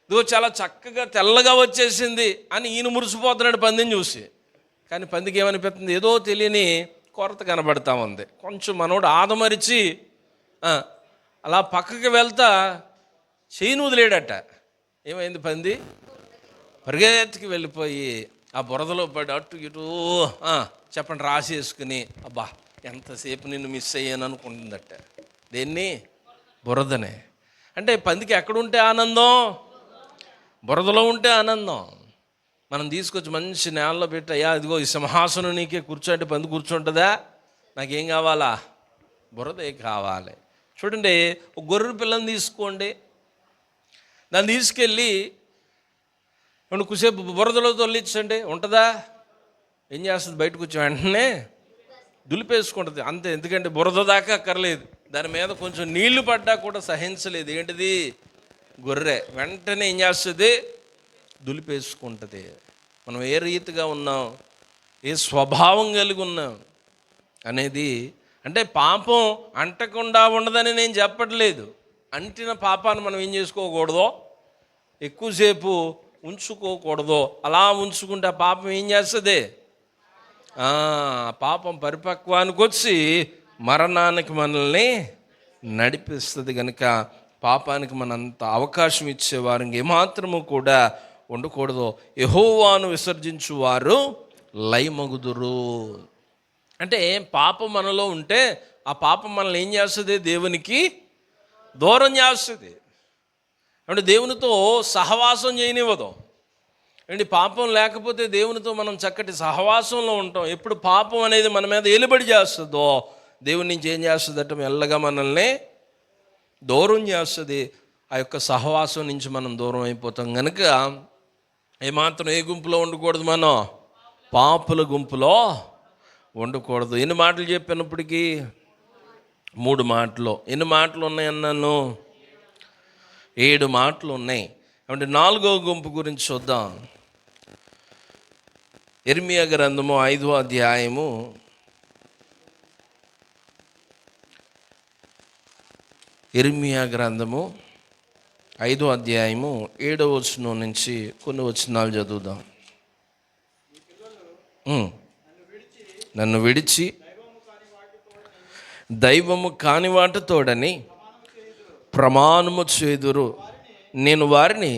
ఇదిగో చాలా చక్కగా తెల్లగా వచ్చేసింది అని ఈయన మురిసిపోతున్నాడు పందిని చూసి. కానీ పందికి ఏమనిపిస్తుంది? ఏదో తెలియని కొరత కనబడతా ఉంది. కొంచెం మనోడు ఆదమరిచి అలా పక్కకి వెళ్తా చేయి వదిలేడట. ఏమైంది? పంది పరిగెత్తికి వెళ్ళిపోయి ఆ బురదలో పడి అటు ఇటు చెప్పండి రాసేసుకుని, అబ్బా ఎంతసేపు నిన్ను మిస్ అయ్యాను అనుకుంటుందట. దేన్ని? బురదనే. అంటే పందికి ఎక్కడుంటే ఆనందం? బురదలో ఉంటే ఆనందం. మనం తీసుకొచ్చి మంచి నేలలో పెట్టి, అయ్యా ఇదిగో ఈ సింహాసనం నీకే కూర్చోంటే పంది కూర్చుంటుందా? నాకేం కావాలా? బురదే కావాలి. చూడండి, ఒక గొర్రె పిల్లని తీసుకోండి, దాన్ని తీసుకెళ్ళి కుసేపు బురదలో తొలిచండి, ఉంటుందా? ఏం చేస్తుంది? బయటకు వచ్చి వెంటనే దులిపేసుకుంటుంది అంతే. ఎందుకంటే బురద దాకా అక్కర్లేదు, దాని మీద కొంచెం నీళ్లు పడ్డా కూడా సహించలేదు. ఏంటిది? గొర్రె. వెంటనే ఏం చేస్తుంది? దులిపేసుకుంటుంది. మనం ఏ రీతిగా ఉన్నాం, ఏ స్వభావం కలిగి ఉన్నాం అనేది, అంటే పాపం అంటకుండా ఉండదని నేను చెప్పట్లేదు. అంటిన పాపాన్ని మనం ఏం చేసుకోకూడదో, ఎక్కువసేపు ఉంచుకోకూడదు. అలా ఉంచుకుంటే ఆ పాపం ఏం చేస్తుంది? పాపం పరిపక్వానికి వచ్చి మరణానికి మనల్ని నడిపిస్తుంది. కనుక పాపానికి మనంత అవకాశం ఇచ్చేవారు ఏమాత్రము కూడా ఉండకూడదు. యెహోవాను విసర్జించువారు లయమగుదురు. అంటే పాపం మనలో ఉంటే ఆ పాపం మనల్ని ఏం చేస్తుంది? దేవునికి దూరం చేస్తుంది. అంటే దేవునితో సహవాసం చేయనివ్వదు. అంటే పాపం లేకపోతే దేవునితో మనం చక్కటి సహవాసంలో ఉంటాం. ఎప్పుడు పాపం అనేది మన మీద ఏలుబడి చేస్తుందో దేవుని నుంచి ఏం చేస్తుందట? మెల్లగా మనల్ని దూరం చేస్తుంది. ఆ యొక్క సహవాసం నుంచి మనం దూరం అయిపోతాం. కనుక ఏమాత్రం ఏ గుంపులో ఉండకూడదు? మనం పాపుల గుంపులో ఉండకూడదు. ఎన్ని మాటలు చెప్పినప్పటికీ 3 మాటలు. ఎన్ని మాటలు ఉన్నాయన్నాను? 7 మాటలు ఉన్నాయి. అంటే 4వ గుంపు గురించి చూద్దాం. ఇర్మియా గ్రంథము 5వ అధ్యాయము 5వ అధ్యాయము 7వ వచనం నుంచి కొన్ని వచనాలు చదువుదాం. నన్ను విడిచి దైవము కాని వాటితోడని ప్రమాణము చేదురు, నేను వారిని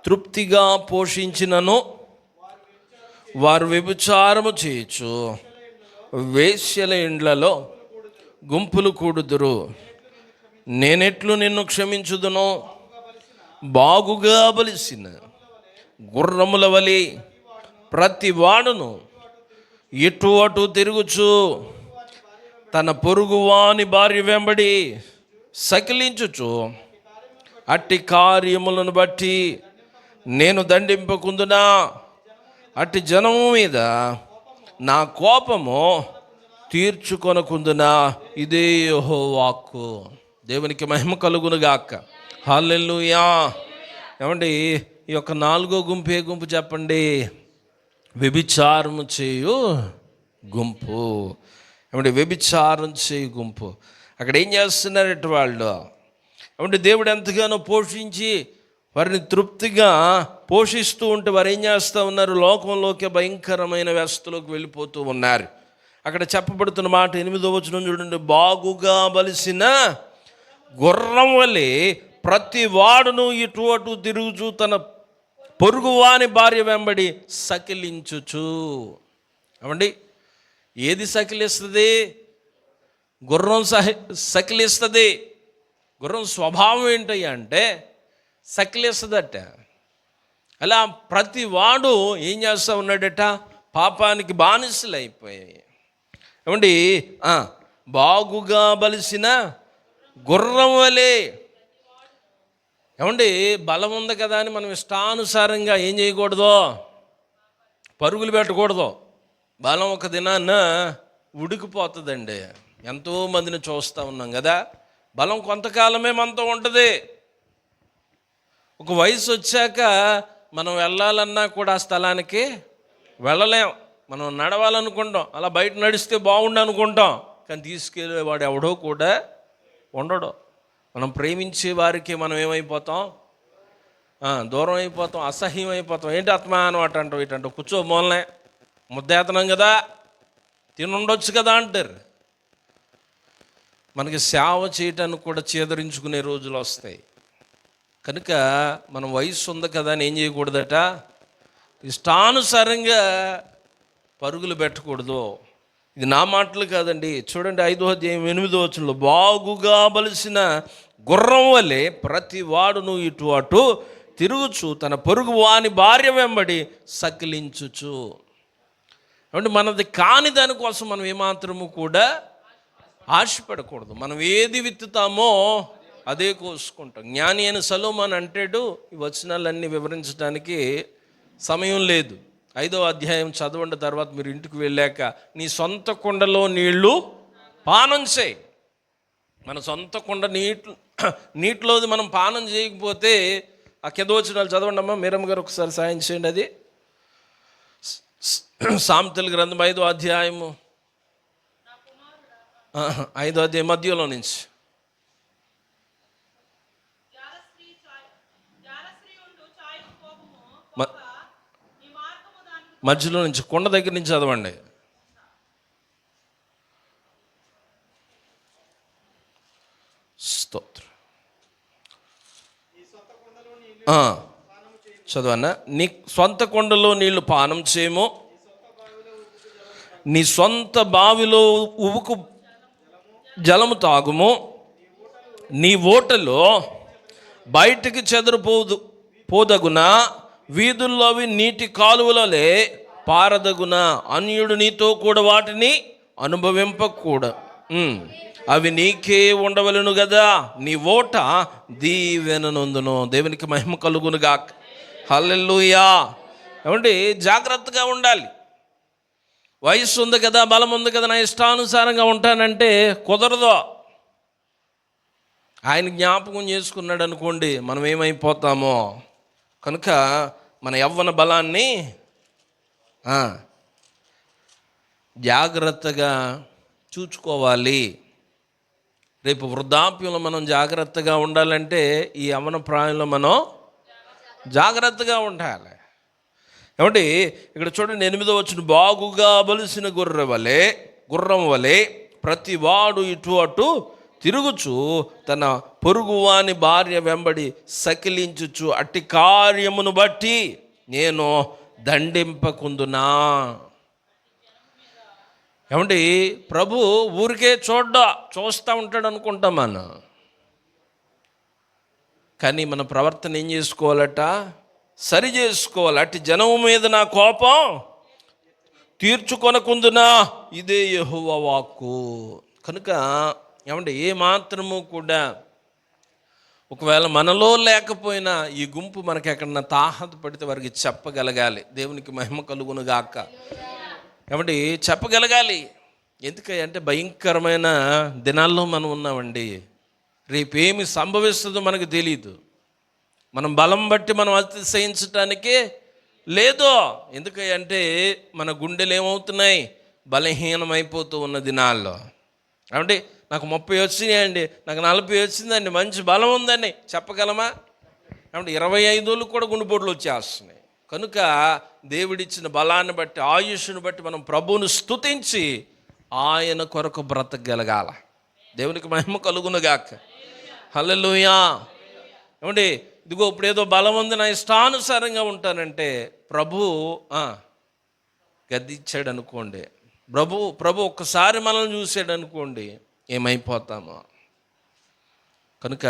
తృప్తిగా పోషించినను వారు వ్యభిచారము చేయొచ్చు, వేశ్యల ఇండ్లలో గుంపులు కూడుదురు. నేనెట్లు నిన్ను క్షమించుదునో, బాగుగా బలిసిన గుర్రముల వలె ప్రతి వాడును ఇటు అటు తిరుగుచు తన పొరుగువాని భార్య వెంబడి సకిలించుచు, అట్టి కార్యములను బట్టి నేను దండింపకుందునా, అట్టి జనము మీద నా కోపము తీర్చుకొనకుందునా. ఇదే యెహోవా వాక్కు. దేవునికి మహిమ కలుగునుగాక. హల్లెలూయా. ఏమండి, ఈ యొక్క 4వ గుంపు ఏ గుంపు చెప్పండి? వ్యభిచారము చేయు గుంపు. ఏమంటే వ్యభిచారం చేయు గుంపు. అక్కడ ఏం చేస్తున్నారట వాళ్ళు? ఏమంటే దేవుడు ఎంతగానో పోషించి వారిని తృప్తిగా పోషిస్తూ ఉంటే వారు ఏం చేస్తూ ఉన్నారు? లోకంలోకి భయంకరమైన వ్యవస్థలోకి వెళ్ళిపోతూ ఉన్నారు. అక్కడ చెప్పబడుతున్న మాట 8వ వచనం చూడండి. బాగుగా బలిసిన గుర్రం వలె ప్రతి వాడును ఇటు అటు తిరుగుచు తన పొరుగువాని భార్య వెంబడి సకిలించుచు. ఏమండి, ఏది సకిలిస్తుంది? గుర్రం సకిలిస్తుంది. గుర్రం స్వభావం ఏంటయ్యా అంటే సకిలిస్తుందట. అలా ప్రతి వాడు ఏం చేస్తూ ఉన్నాడట? పాపానికి బానిసలు అయిపోయాయి. ఏమండి, బాగుగా బలిసిన గుర్రం వలె. ఏమండి, బలం ఉంది కదా అని మనం ఇష్టానుసారంగా ఏం చేయకూడదు? పరుగులు పెట్టకూడదు. బలం ఒక దినాన్న ఉడికిపోతుందండి. ఎంతోమందిని చూస్తూ ఉన్నాం కదా. బలం కొంతకాలమే మనతో ఉంటుంది. ఒక వయసు వచ్చాక మనం వెళ్ళాలన్నా కూడా ఆ స్థలానికి వెళ్ళలేం. మనం నడవాలనుకుంటాం, అలా బయట నడిస్తే బాగుండు అనుకుంటాం, కానీ తీసుకెళ్ళేవాడు ఎవడో కూడా ఉండడు. మనం ప్రేమించే వారికి మనం ఏమైపోతాం? దూరం అయిపోతాం, అసహ్యం అయిపోతాం. ఏంటి ఆత్మ అనమాట అంటావు, ఇటంటావు, కూర్చో మూలనే, ముద్దేతనం కదా, తినుండొచ్చు కదా అంటారు. మనకి సేవ చేయటానికి కూడా చేదరించుకునే రోజులు వస్తాయి. కనుక మనం వయసు ఉంది కదా అని ఏం చేయకూడదట? ఇష్టానుసారంగా పరుగులు పెట్టకూడదు. ఇది నా మాటలు కాదండి. చూడండి 5వ అధ్యాయం 8వ వచనంలో, బాగుగా బలిసిన గుర్రం వలె ప్రతి వాడును ఇటు అటు తిరుగుచు తన పొరుగు వాని భార్య వెంబడి సకిలించుచు. అంటే మనది కాని దానికోసం మనం ఏమాత్రము కూడా ఆశపడకూడదు. మనం ఏది విత్తుతామో అదే కోసుకుంటాం. జ్ఞాని అయిన సొలొమోను అంటాడు, ఈ వచనాలన్నీ వివరించడానికి సమయం లేదు. 5వ అధ్యాయం చదవండి, తర్వాత మీరు ఇంటికి వెళ్ళాక నీ సొంత కుండలో నీళ్లు పానం చేయి. మన సొంత కుండ నీటిలోది మనం పానం చేయకపోతే ఆ కింద వచనాలు చదవండి అమ్మా. మీరమ్మ గారు ఒకసారి సాయం చేయండి. అది సామెతల గ్రంథం 5వ అధ్యాయము 5వ అధ్యాయం మధ్యలో నుంచి మధ్యలో నుంచి కొండ దగ్గర నుంచి చదవండి. స్తోత్రం. చదవన్నా. నీ సొంత కొండలో నీళ్లు పానం చేయము, నీ సొంత బావిలో ఉబుకు జలము తాగుము, నీ ఓటలో బయటికి పోదగున, వీధుల్లో అవి నీటి కాలువలలే పారదగున, అన్యుడు నీతో కూడా వాటిని అనుభవింపకూడ, అవి నీకే ఉండవలను కదా, నీ ఓట దీవెననందును. దేవునికి మహిమ కలుగునుగాక. హల్లెలూయా. ఏమంటే జాగ్రత్తగా ఉండాలి. వయస్సు ఉంది కదా, బలం ఉంది కదా, నా ఇష్టానుసారంగా ఉంటానంటే కుదరదు. ఆయన జ్ఞాపకం చేసుకున్నాడు అనుకోండి, మనం ఏమైపోతామో. కనుక మన యవ్వన బలాన్ని జాగ్రత్తగా చూసుకోవాలి. రేపు వృద్ధాప్యంలో మనం జాగ్రత్తగా ఉండాలంటే ఈ యవ్వన ప్రాయంలో మనం జాగ్రత్తగా ఉండాలి. ఏమంటే ఇక్కడ చూడండి 8వ వచనం, బాగుగా బలిసిన గుర్రం వలె ప్రతి వాడు ఇటు అటు తిరుగుచు తన పొరుగువాని భార్య వెంబడి సకిలించుచు అట్టి కార్యమును బట్టి నేను దండింపకుందునా. ఏమండి, ప్రభు ఊరికే చూస్తూ ఉంటాడు అనుకుంటాం మనం. కానీ మన ప్రవర్తన ఏం చేసుకోవాలట? సరి చేసుకోవాలి. అట్టి జనం మీద నా కోపం తీర్చుకొనకుందునా, ఇదే యెహోవా వాక్కు. కనుక ఏమంటే ఏ మాత్రము కూడా ఒకవేళ మనలో లేకపోయినా ఈ గుంపు మనకి ఎక్కడన్నా తాహత పడితే వారికి చెప్పగలగాలి. దేవునికి మహిమ కలుగును గాక. ఏమంటే చెప్పగలగాలి. ఎందుకంటే భయంకరమైన దినాల్లో మనం ఉన్నామండి. రేపేమి సంభవిస్తుందో మనకు తెలియదు. మనం బలం బట్టి మనం అతిశయించటానికి లేదో. ఎందుకంటే మన గుండెలు ఏమవుతున్నాయి? బలహీనమైపోతూ ఉన్న దినాల్లో. ఏమంటే నాకు 30 వచ్చినాయండి, నాకు 40 వచ్చిందండి, మంచి బలం ఉందండి చెప్పగలమా? ఏమంటే 25 కూడా గుండెపోట్లు వచ్చేస్తున్నాయి. కనుక దేవుడిచ్చిన బలాన్ని బట్టి, ఆయుష్ను బట్టి మనం ప్రభువును స్తుతించి ఆయన కొరకు బ్రతకగలగాల. దేవునికి మహిమ కలుగునుగాక. హల్లెలూయా. ఏమండి, ఇదిగో ఇప్పుడు ఏదో బలం ఉంది, నా ఇష్టానుసారంగా ఉంటానంటే ప్రభు గద్దించాడు అనుకోండి, ప్రభు ఒక్కసారి మనల్ని చూసాడు అనుకోండి, ఏమైపోతామో. కనుక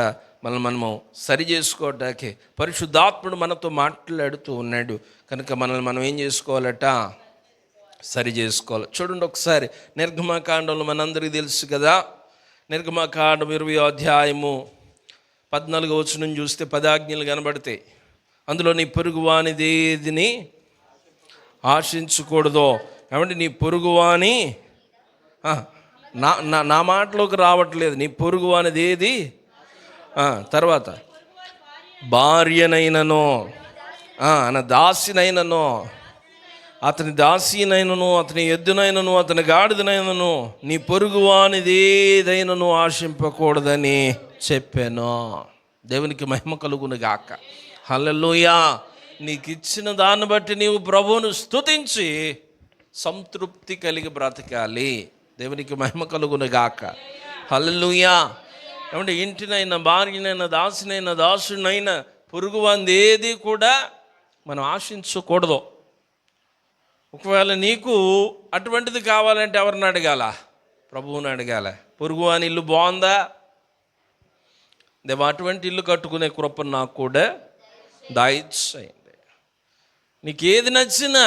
మనము సరి చేసుకోవడానికి పరిశుద్ధాత్ముడు మనతో మాట్లాడుతూ ఉన్నాడు. కనుక మనం ఏం చేసుకోవాలట? సరి చేసుకోవాలి. చూడండి ఒకసారి నిర్గమకాండంలో మనందరికీ తెలుసు కదా. నిర్గమకాండం 20వ అధ్యాయము 14వ వచనం చూస్తే 10 ఆజ్ఞలు కనబడతాయి. అందులో నీ పొరుగువానిదేదిని ఆశించకూడదో. ఏమంటే నీ పొరుగువాని నా మాటలోకి రావట్లేదు. నీ పొరుగువానిది ఏది? తర్వాత భార్యనైనను దాసినైనను, అతని దాసినైనను, అతని ఎద్దునైనను, అతని గాడిదనైనను నీ పొరుగువానిది ఏదైనను ఆశింపకూడదని చెప్పాను. దేవునికి మహిమ కలుగును గాక. హల్లెలూయా. నీకు ఇచ్చిన దాన్ని బట్టి నీవు ప్రభువును స్తుతించి సంతృప్తి కలిగి బ్రతకాలి. దేవునికి మహిమ కలుగును గాక. హల్లెలూయా. ఏమంటే ఇంటినైనా, భార్యనైనా, దాసినైనా, దాసునైనా, పొరుగువాంది ఏది కూడా మనం ఆశించకూడదు. ఒకవేళ నీకు అటువంటిది కావాలంటే ఎవరిని అడగాల? ప్రభువుని అడగాల. పొరుగువాని ఇల్లు బాగుందా? దేవా అటువంటి ఇల్లు కట్టుకునే కృప నాకు కూడా దాయిచ్చేయండి. నీకు ఏది నచ్చినా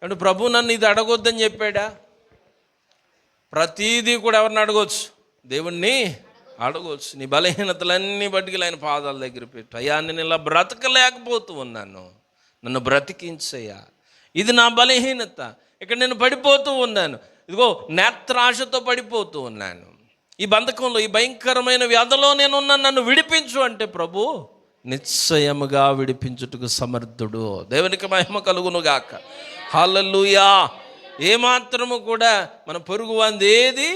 అంటే ప్రభు నన్ను ఇది అడగొద్దని చెప్పాడా? ప్రతీదీ కూడా ఎవరిని అడగవచ్చు? దేవుణ్ణి అడగవచ్చు. నీ బలహీనతలన్నీ బట్టి ఆయన పాదాల దగ్గర పెట్టు. అయ్యా నేను ఇలా బ్రతకలేకపోతూ ఉన్నాను, నన్ను బ్రతికించయ్యా, ఇది నా బలహీనత, ఇక్కడ నేను పడిపోతూ ఉన్నాను, ఇదిగో నేత్రాశతో పడిపోతూ ఉన్నాను, ఈ బంధకంలో, ఈ భయంకరమైన వ్యాధిలో నేనున్నాను, నన్ను విడిపించు అంటే ప్రభు నిశ్చయముగా విడిపించుటకు సమర్థుడు. దేవునికి మహిమ కలుగునుగాక. హల్లెలూయా. ఏమాత్రము కూడా మన పొరుగు వాంది ఏది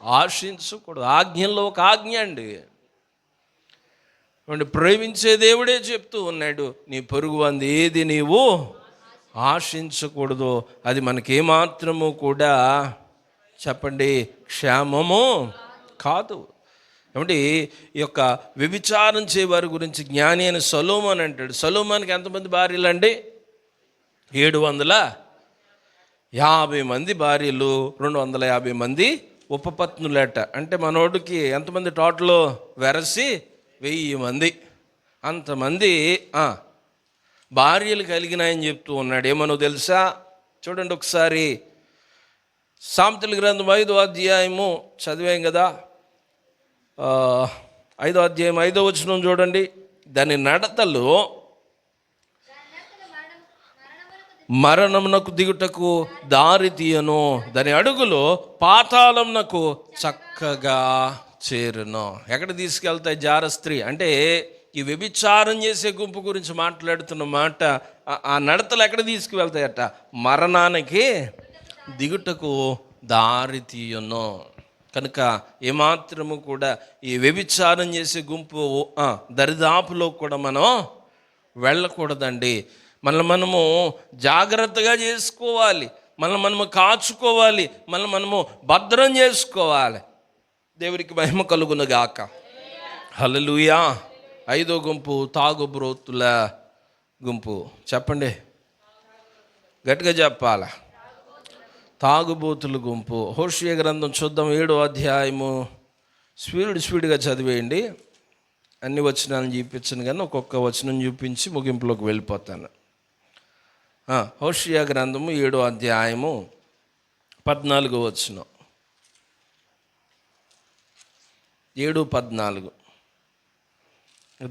ఆశించకూడదు. ఆజ్ఞల్లో ఒక ఆజ్ఞ అండి. ప్రేమించే దేవుడే చెప్తూ ఉన్నాడు, నీ పొరుగు వాంది ఏది నీవు ఆశించకూడదు. అది మనకేమాత్రము కూడా చెప్పండి క్షేమము కాదు. ఏమంటే ఈ యొక్క వ్యభిచారం చేయవారి గురించి జ్ఞాని అని సొలొమోను అంటాడు. సొలొమోనుకి ఎంతమంది భార్యలు అండి? 750 మంది భార్యలు, 250 మంది ఉపపత్నులట. అంటే మనోడికి ఎంతమంది టోటల్ వెరసి 1000 మంది. అంతమంది భార్యలు కలిగినాయని చెప్తూ ఉన్నాడు. ఏమనో తెలుసా? చూడండి ఒకసారి సామెతల గ్రంథం 5వ అధ్యాయము చదివాం కదా, 5వ అధ్యాయం 5వ వచనం చూడండి. దాని నడతలు మరణమునకు దిగుటకు దారి తీయను, దాని అడుగులు పాతాళమునకు చక్కగా చేరును. ఎక్కడ తీసుకెళ్తాయి జార స్త్రీ అంటే ఈ వ్యభిచారం చేసే గుంపు గురించి మాట్లాడుతున్న మాట. ఆ నడతలు ఎక్కడ తీసుకువెళ్తాయట? మరణానికి దిగుటకు దారి తీయను. కనుక ఏమాత్రము కూడా ఈ వ్యభిచారం చేసే గుంపు దరిదాపులో కూడా మనం వెళ్ళకూడదండి. మనము జాగ్రత్తగా చేసుకోవాలి, మనము కాచుకోవాలి, మనము భద్రం చేసుకోవాలి. దేవునికి మహిమ కలుగునుగాక. హల్లెలూయా. 5వ గుంపు తాగుబోతుల గుంపు. చెప్పండి, గట్టిగా చెప్పాలా. తాగుబోతుల గుంపు. హోషేయ గ్రంథం చూద్దాం, 7వ అధ్యాయము. స్పీడ్గా చదివేయండి. అన్ని వచనాలను చూపించను కానీ ఒక్కొక్క వచనం చూపించి ముగింపులోకి వెళ్ళిపోతాను. హోషేయ గ్రంథము 7వ అధ్యాయము 14వ వచనం. 7:14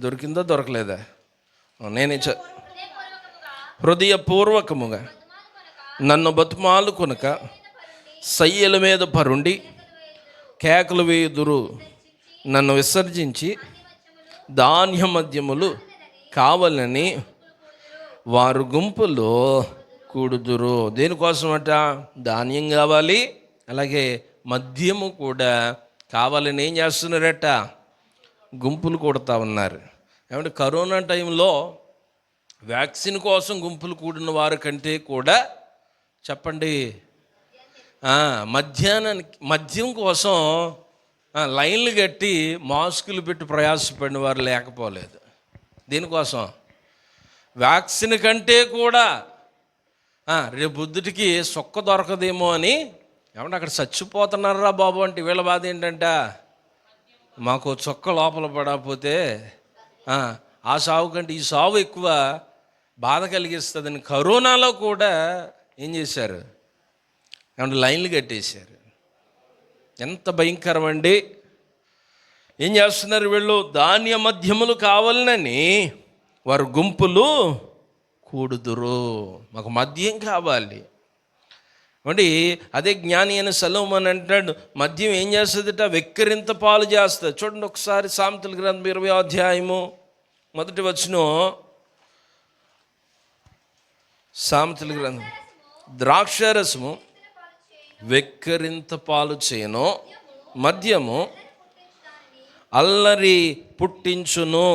దొరికిందా దొరకలేదా? నేనే హృదయపూర్వకముగా నన్ను బతుమాలు కొనక సయ్యల మీద పరుండి కేకలు వేయుదురు, నన్ను విసర్జించి ధాన్య మద్యములు కావాలని వారు గుంపులో కూడుదురు. దేనికోసమట? ధాన్యం కావాలి, అలాగే మద్యము కూడా కావాలని ఏం చేస్తున్నారట? గుంపులు కూడుతూ ఉన్నారు. ఏమంటే కరోనా టైంలో వ్యాక్సిన్ కోసం గుంపులు కూడిన వారి కంటే కూడా చెప్పండి మద్యం కోసం లైన్లు కట్టి మాస్కులు పెట్టి ప్రయాసపడిన వారు లేకపోలేదు. దీనికోసం వ్యాక్సిన్ కంటే కూడా రేపు బుద్ధుడికి సొక్క దొరకదేమో అని ఏమంటే అక్కడ చచ్చిపోతున్నారా బాబు అంటే వీళ్ళ బాధ ఏంటంటే మాకు చొక్క లోపల పడకపోతే ఆ సావు కంటే ఈ సావు ఎక్కువ బాధ కలిగిస్తుందని కరోనాలో కూడా ఏం చేశారు? ఏమంటే లైన్లు కట్టేశారు. ఎంత భయంకరం అండి! ఏం చేస్తున్నారు వీళ్ళు? ధాన్య మద్యములు కావాలని వారు గుంపులు కూడుదురు. మాకు మద్యం కావాలి అండి. అదే జ్ఞాని అయిన సొలొమోను అంటాడు, మద్యం ఏం చేస్తుందట? వెక్కిరింత పాలు చేస్తుంది. చూడండి ఒకసారి సామెతల గ్రంథం 20వ అధ్యాయము 1వ వచనం. సామెతల గ్రంథం. ద్రాక్షారసము వెక్కిరింత పాలు చేయను, మద్యము అల్లరి పుట్టించును,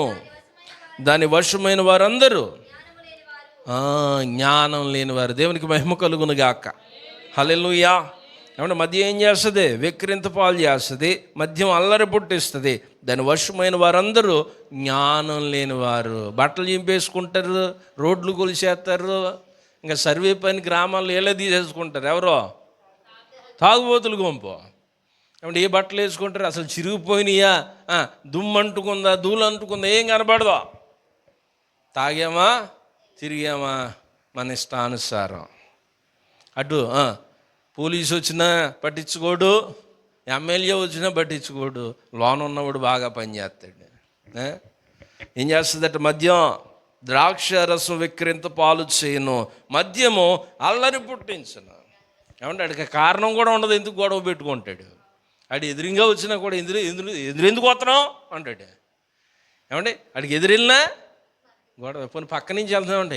దాని వశమైన వారందరూ జ్ఞానం లేని వారు. దేవునికి మహిమ కలుగునుగాక. హల్లెలూయా. ఏమంటే మద్యం ఏం చేస్తుంది? వెక్కిరింత పాలు చేస్తుంది. మద్యం అల్లరి పుట్టిస్తుంది. దాని వశమైన వారందరూ జ్ఞానం లేని వారు. బట్టలు చింపేసుకుంటారు, రోడ్లు కొలిసేస్తారు, ఇంకా సర్వే పని గ్రామాల్లో ఎలా తీసేసుకుంటారు? ఎవరో తాగుబోతులు గుంపు. ఏమంటే ఏ బట్టలు వేసుకుంటారు? అసలు చిరిగిపోయినాయా, దుమ్ము అంటుకుందా, ధూళి అంటుకుందా, ఏం కనపడదు. తాగామా, తిరిగామా మన ఇష్టానుసారం. అటు పోలీసు వచ్చినా పట్టించుకోడు, ఎమ్మెల్యే వచ్చినా పట్టించుకోడు, లోన ఉన్నవాడు బాగా పనిచేస్తాడు. ఏం చేస్తుందట? మద్యం ద్రాక్ష రసం వెక్కిరింత పాలు చేయను, మద్యము అల్లరి పుట్టించను. ఏమంటే అడికి కారణం కూడా ఉండదు, ఎందుకు గొడవ పెట్టుకుంటాడు. ఆడు ఎదురుగా వచ్చినా కూడా ఎందుకు వస్తున్నావు అంటాడు. ఏమంటే అడికి ఎదురెళ్ళినా గొడవ. పోనీ పక్క నుంచి వెళ్తున్నావు,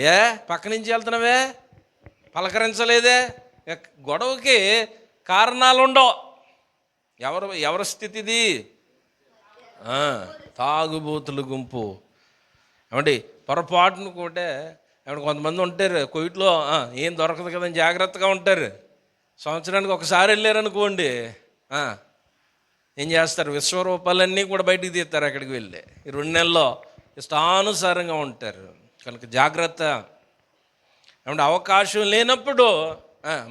పక్క నుంచి వెళ్తున్నావే, పలకరించలేదే. గొడవకి కారణాలు ఉండవు. ఎవరి స్థితిది? తాగుబోతుల గుంపు. ఏమండి పొరపాటును కూడా ఏమంటే కొంతమంది ఉంటారు కొయిట్లో ఏం దొరకదు కదని జాగ్రత్తగా ఉంటారు. సంవత్సరానికి ఒకసారి వెళ్ళారనుకోండి, ఏం చేస్తారు? విశ్వరూపాలన్నీ కూడా బయటికి తీస్తారు అక్కడికి వెళ్ళి. ఈ 2 నెలల్లో ఇష్టానుసారంగా ఉంటారు. కనుక జాగ్రత్త. ఏమంటే అవకాశం లేనప్పుడు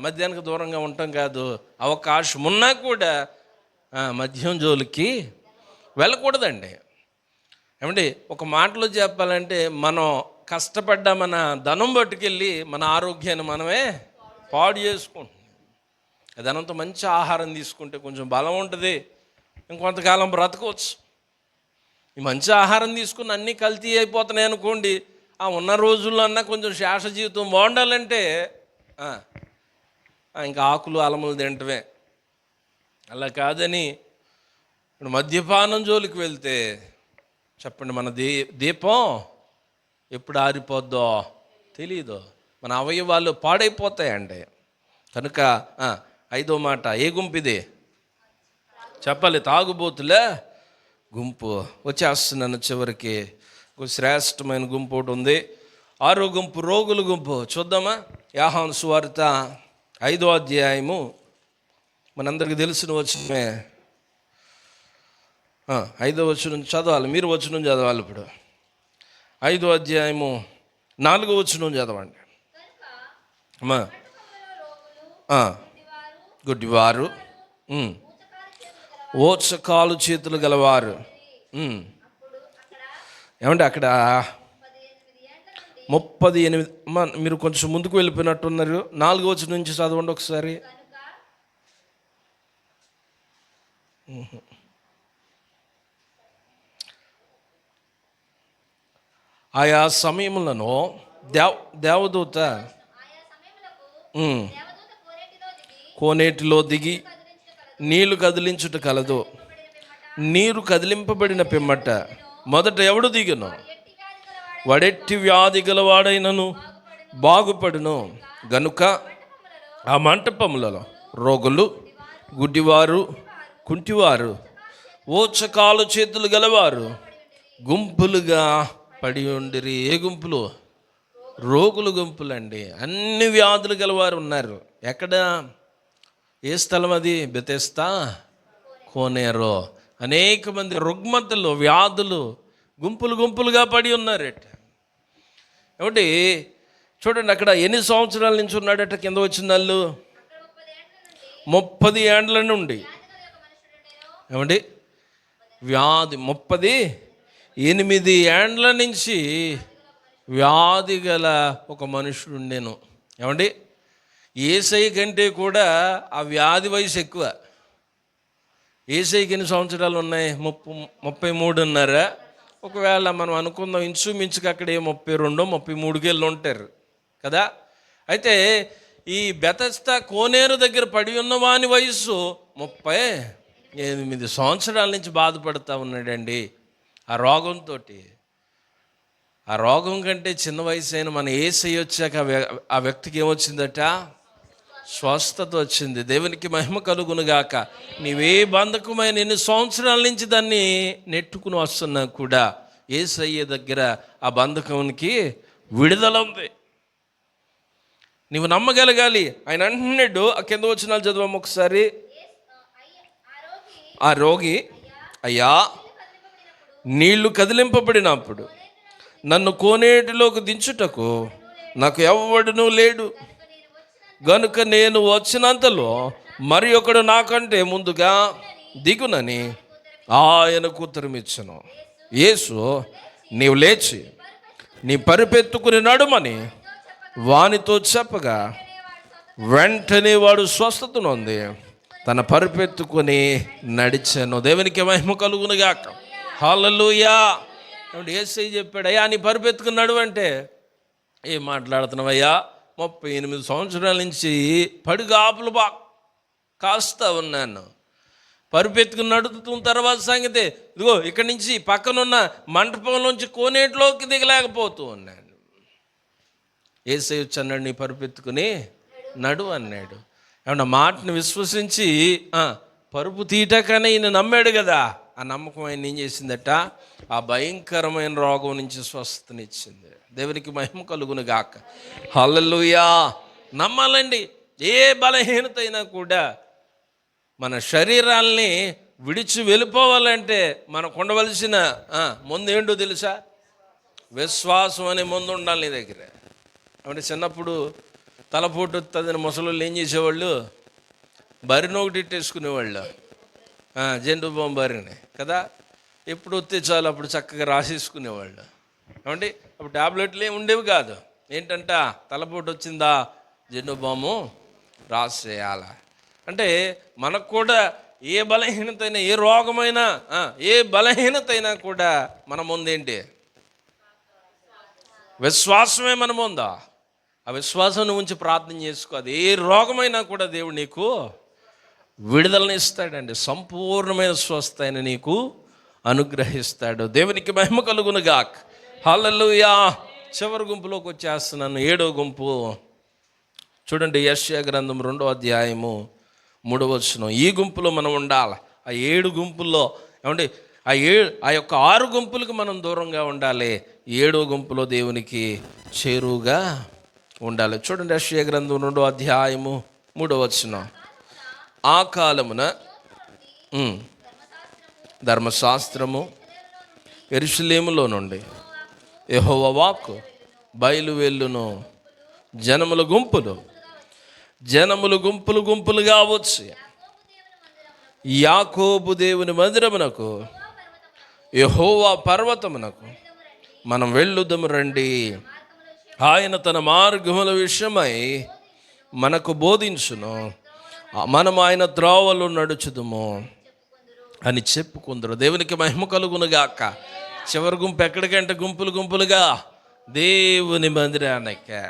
మద్యానికి దూరంగా ఉండటం కాదు, అవకాశం ఉన్నా కూడా మద్యం జోలికి వెళ్ళకూడదండి. ఏమండి ఒక మాటలో చెప్పాలంటే మనం కష్టపడ్డ మన ధనం పట్టుకెళ్ళి మన ఆరోగ్యాన్ని మనమే పాడు చేసుకుంటున్నాం. ధనంతో మంచి ఆహారం తీసుకుంటే కొంచెం బలం ఉంటుంది, ఇంకొంతకాలం బ్రతకవచ్చు. ఈ మంచి ఆహారం తీసుకుని అన్నీ కల్తీ అయిపోతున్నాయి అనుకోండి, ఉన్న రోజుల్లో అన్నా కొంచెం శేష జీవితం బాగుండాలంటే ఇంకా ఆకులు అలములు తింటమే. అలా కాదని మద్యపానం జోలికి వెళ్తే చెప్పండి, మన దీపం ఎప్పుడు ఆరిపోద్దో తెలీదు, మన అవయవాలు పాడైపోతాయండి. కనుక 5వ మాట, ఏ గుంపు ఇది చెప్పాలి? తాగుబోతులే గుంపు. వచ్చేస్తున్నాను చివరికి. శ్రేష్టమైన గుంపు ఒకటి ఉంది. 6వ గుంపు రోగుల గుంపు. చూద్దామా? యోహాను సువార్త 5వ అధ్యాయము. మనందరికీ తెలిసిన వచనమే. 5వ వచనం చదవాలి, మీరు వచనం చదవాలి. ఇప్పుడు 5వ అధ్యాయము 4వ వచనం చదవండి అమ్మా. గుడ్డివారు, ఓచకాలు చేతులు గలవారు. ఏమంటే అక్కడ 38 అమ్మా, మీరు కొంచెం ముందుకు వెళ్ళిపోయినట్టున్నారు. 4వ వచనం నుంచి చదవండి ఒకసారి. ఆయా సమయములను దేవదూత కోనేటిలో దిగి నీళ్లు కదిలించుట కలదు. నీరు కదిలింపబడిన పిమ్మట మొదట ఎవడు దిగును? వడెట్టి వ్యాధి గలవాడైనను బాగుపడును. గనుక ఆ మంటపములలో రోగులు, గుడ్డివారు, కుంటివారు, ఓచకాలు చేతులు గలవారు గుంపులుగా పడి ఉండిరి. ఏ గుంపులు? రోగుల గుంపులండి. అన్ని వ్యాధులు గలవారు ఉన్నారు. ఎక్కడ? ఏ స్థలం అది? బెతెస్దా కోనేరో. అనేక మంది రుగ్మతలు, వ్యాధులు గుంపులు గుంపులుగా పడి ఉన్నారట. ఏమంటే చూడండి, అక్కడ ఎన్ని సంవత్సరాల నుంచి ఉన్నాడట? కింద వచ్చిన వాళ్ళు 30 ఏండ్ల నుండి. ఏమండి వ్యాధి 38 ఏండ్ల నుంచి వ్యాధి గల ఒక మనుషుడు ఉండేను. ఏమండి యేసయ్య కంటే కూడా ఆ వ్యాధి వయసు ఎక్కువ. యేసయ్యకి ఎన్ని సంవత్సరాలు ఉన్నాయి? 33.5. ఒకవేళ మనం అనుకుందాం ఇంచుమించుగా అక్కడ 32, 33 ఉంటారు కదా. అయితే ఈ బెతెస్దా కోనేరు దగ్గర పడి ఉన్న వాని వయసు 38 సంవత్సరాల నుంచి బాధపడుతూ ఉన్నాడండి ఆ రోగంతో. ఆ రోగం కంటే చిన్న వయసు అయిన మన యేసయ్య వచ్చాక ఆ వ్యక్తికి ఏమొచ్చిందట? స్వస్థత వచ్చింది. దేవునికి మహిమ కలుగునుగాక. నీవే బంధకమైన ఎన్ని సంవత్సరాల నుంచి దాన్ని నెట్టుకుని వస్తున్నా కూడా యేసయ్య దగ్గర ఆ బంధకానికి విడుదల ఉంది. నీవు నమ్మగలగాలి. ఆయన అంటున్నాడు, ఆ కింద వచనాలు చదవము ఒకసారి. ఆ రోగి, అయ్యా నీళ్లు కదిలింపబడినప్పుడు నన్ను కోనేటిలోకి దించుటకు నాకు ఎవ్వడునూ లేడు. గనుక నేను వచ్చినంతలో మరి ఒకడు నాకంటే ముందుగా దిగునని ఆయనకు ఉత్తరం ఇచ్చెను. యేసు, నీవు లేచి నీ పరిపెత్తుకుని నడుమని వానితో చెప్పగా వెంటనే వాడు స్వస్థత నొంది తన పరిపెత్తుకొని నడిచాను. దేవునికి మహిమ కలుగునుగాక. హల్లెలూయా. యేసయ్య చెప్పాడు, అయ్యా నీ పరిపెత్తుకుని నడువంటే, ఏం మాట్లాడుతున్నావయ్యా? 38 సంవత్సరాల నుంచి పడిగాపులు కాస్తా ఉన్నాను. పరిపెత్తుకుని నడుతున్న తర్వాత సంగతి ఇదిగో ఇక్కడి నుంచి పక్కనున్న మంటపంలోంచి కోనేటిలోకి దిగలేకపోతూ ఉన్నాను. యేసయ్య వచ్చి అన్నాడు, నీ పరిపెత్తుకుని నడు అన్నాడు. ఏమన్నా మాటను విశ్వసించి పరుపు తీయటాకనే ఈయన నమ్మాడు కదా. ఆ నమ్మకం ఆయన ఏం చేసిందట? ఆ భయంకరమైన రోగం నుంచి స్వస్థతనిచ్చింది. దేవునికి మహిమ కలుగును గాక. హల్లెలూయా. నమ్మాలండి. ఏ బలహీనత అయినా కూడా మన శరీరాల్ని విడిచి వెళ్ళిపోవాలంటే మనకు ఉండవలసిన ముందు ఏంటో తెలుసా? విశ్వాసం అనే ముందు ఉండాలి నీ దగ్గర. అంటే చిన్నప్పుడు తలపోటు వస్తుందని ముసలోళ్ళు ఏం చేసేవాళ్ళు? బరిని ఒకటి ఇట్టేసుకునేవాళ్ళు, జెండు బాంబు బరిని కదా. ఎప్పుడు వస్తే చాలు అప్పుడు చక్కగా రాసేసుకునేవాళ్ళు. ఏమండి అప్పుడు ట్యాబ్లెట్లు ఏమి ఉండేవి కాదు. ఏంటంట, తలపోటు వచ్చిందా జెండు బాము రాసేయాల. అంటే మనకు కూడా ఏ బలహీనత అయినా, ఏ రోగమైనా, ఏ బలహీనత అయినా కూడా మన ముందేంటి? విశ్వాసమే మన ముందా. ఆ విశ్వాసాన్ని ఉంచి ప్రార్థన చేసుకో. అది ఏ రోగమైనా కూడా దేవుడు నీకు విడుదలని ఇస్తాడండి. సంపూర్ణమైన స్వస్థ ఆయన నీకు అనుగ్రహిస్తాడు. దేవునికి మహిమ కలుగునుగాక. హల్లెలూయా. చివరి గుంపులోకి వచ్చేస్తున్నాను. 7వ గుంపు చూడండి. యెషయా గ్రంథం 2వ అధ్యాయము 3వ వచనం. ఈ గుంపులో మనం ఉండాలి. ఆ 7 గుంపుల్లో ఏమండి ఆ యొక్క 6 గుంపులకు మనం దూరంగా ఉండాలి. 7వ గుంపులో దేవునికి చేరువుగా ఉండాలి. చూడండి యెషయా గ్రంథం 2వ అధ్యాయము 3వ వచనం. ఆ కాలమున ధర్మశాస్త్రము యెరూషలేములో నుండి యెహోవా వాక్కు బయలువెళ్ళును. జనములు గుంపులు గుంపులుగా వచ్చి యాకోబు దేవుని మందిరమునకు యెహోవా పర్వతమునకు మనం వెళ్ళుదము రండి. ఆయన తన మార్గముల విషయమై మనకు బోధించును, మనం ఆయన త్రోవలో నడుచుదుము అని చెప్పుకుందరు. దేవునికి మహిమ కలుగునుగాక. చివరి గుంపు ఎక్కడికంటే గుంపులుగా దేవుని మందిరానికి.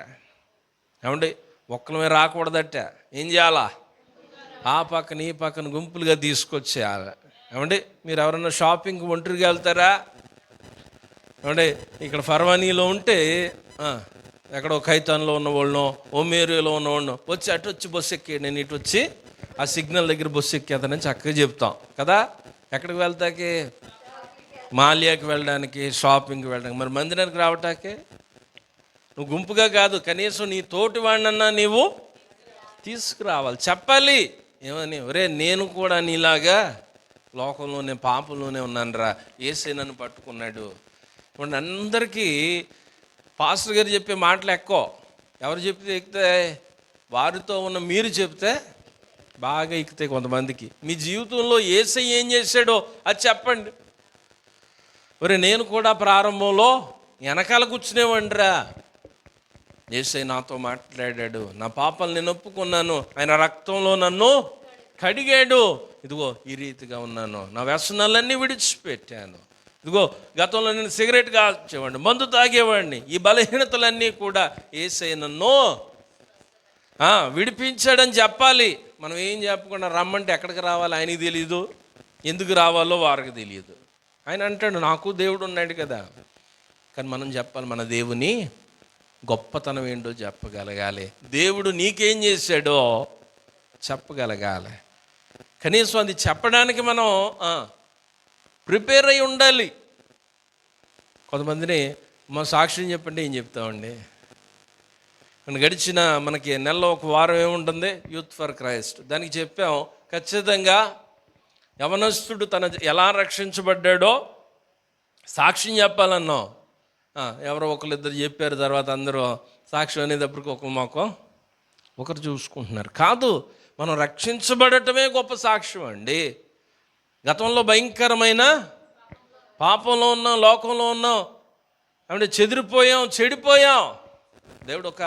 ఏమండి, ఒక్కలమే రాకూడదట. ఏం చేయాలా? ఆ పక్కన ఈ పక్కన గుంపులుగా తీసుకొచ్చేయాలి. ఏమండి, మీరు ఎవరన్నా షాపింగ్కి ఒంటరిగా వెళ్తారా? ఏమండి, ఇక్కడ ఫర్వానీలో ఉంటే ఎక్కడో ఖైతాన్లో ఉన్న వాళ్ళనో ఓమేరియాలో ఉన్న వాళ్ళనో అటు వచ్చి బస్సు ఎక్కి, నేను ఇటు వచ్చి ఆ సిగ్నల్ దగ్గర బస్సు ఎక్కేతనని చక్కగా చెప్తాం కదా. ఎక్కడికి వెళ్తాకి? మాల్యాకి వెళ్ళడానికి, షాపింగ్కి వెళ్ళడానికి. మరి మందిరానికి రావటాకే నువ్వు గుంపుగా కాదు, కనీసం నీ తోటి వాడినన్నా నీవు తీసుకురావాలి, చెప్పాలి. ఏమని? ఒరే, నేను కూడా నీలాగా లోకంలోనే పాపంలోనే ఉన్నానురా, యేసే నన్ను పట్టుకున్నాడు. ఇప్పుడు అందరికీ పాస్టర్ గారు చెప్పే మాటలు ఎక్కువ. ఎవరు చెప్తే ఎక్కితే? వారితో ఉన్న మీరు చెప్తే బాగా ఎక్కితే కొంతమందికి. మీ జీవితంలో యేసే ఏం చేశాడో అది చెప్పండి. ఒరే, నేను కూడా ప్రారంభంలో వెనకాల కూర్చునేవాడిరా, యేసే నాతో మాట్లాడాడు, నా పాపాలు నేను ఒప్పుకున్నాను, ఆయన రక్తంలో నన్ను కడిగాడు, ఇదిగో ఈ రీతిగా ఉన్నాను, నా వ్యసనాలన్నీ విడిచిపెట్టాను, ఇదిగో గతంలో నేను సిగరెట్ కాల్చేవాడిని, మందు తాగేవాడిని, ఈ బలహీనతలన్నీ కూడా యేసే నన్ను విడిపించాడని చెప్పాలి. మనం ఏం చెప్పకుండా రమ్మంటే ఎక్కడికి రావాలి ఆయనకి తెలియదు, ఎందుకు రావాలో వారికి తెలియదు. ఆయన అంటాడు, నాకు దేవుడు ఉన్నాడు కదా. కానీ మనం చెప్పాలి, మన దేవుని గొప్పతనం ఏంటో చెప్పగలగాలి, దేవుడు నీకేం చేశాడో చెప్పగలగాలి. కనీసం అది చెప్పడానికి మనం ప్రిపేర్ అయి ఉండాలి. కొంతమందిని మా సాక్ష్యం చెప్పండి, ఏం చెప్తామండి? మన గడిచిన మనకి నెలలో ఒక వారం ఏముంటుంది? Youth for Christ. దానికి చెప్పాం, ఖచ్చితంగా యవనస్తుడు తన ఎలా రక్షించబడ్డాడో సాక్ష్యం చెప్పాలన్నాం. ఎవరో ఒకరిద్దరు చెప్పారు, తర్వాత అందరూ సాక్ష్యం అనేటప్పటికి ఒకరు చూసుకుంటున్నారు. కాదు, మనం రక్షించబడటమే గొప్ప సాక్ష్యం అండి. గతంలో భయంకరమైన పాపంలో ఉన్నాం, లోకంలో ఉన్నాం, అంటే చెడిపోయాం. దేవుడు ఒక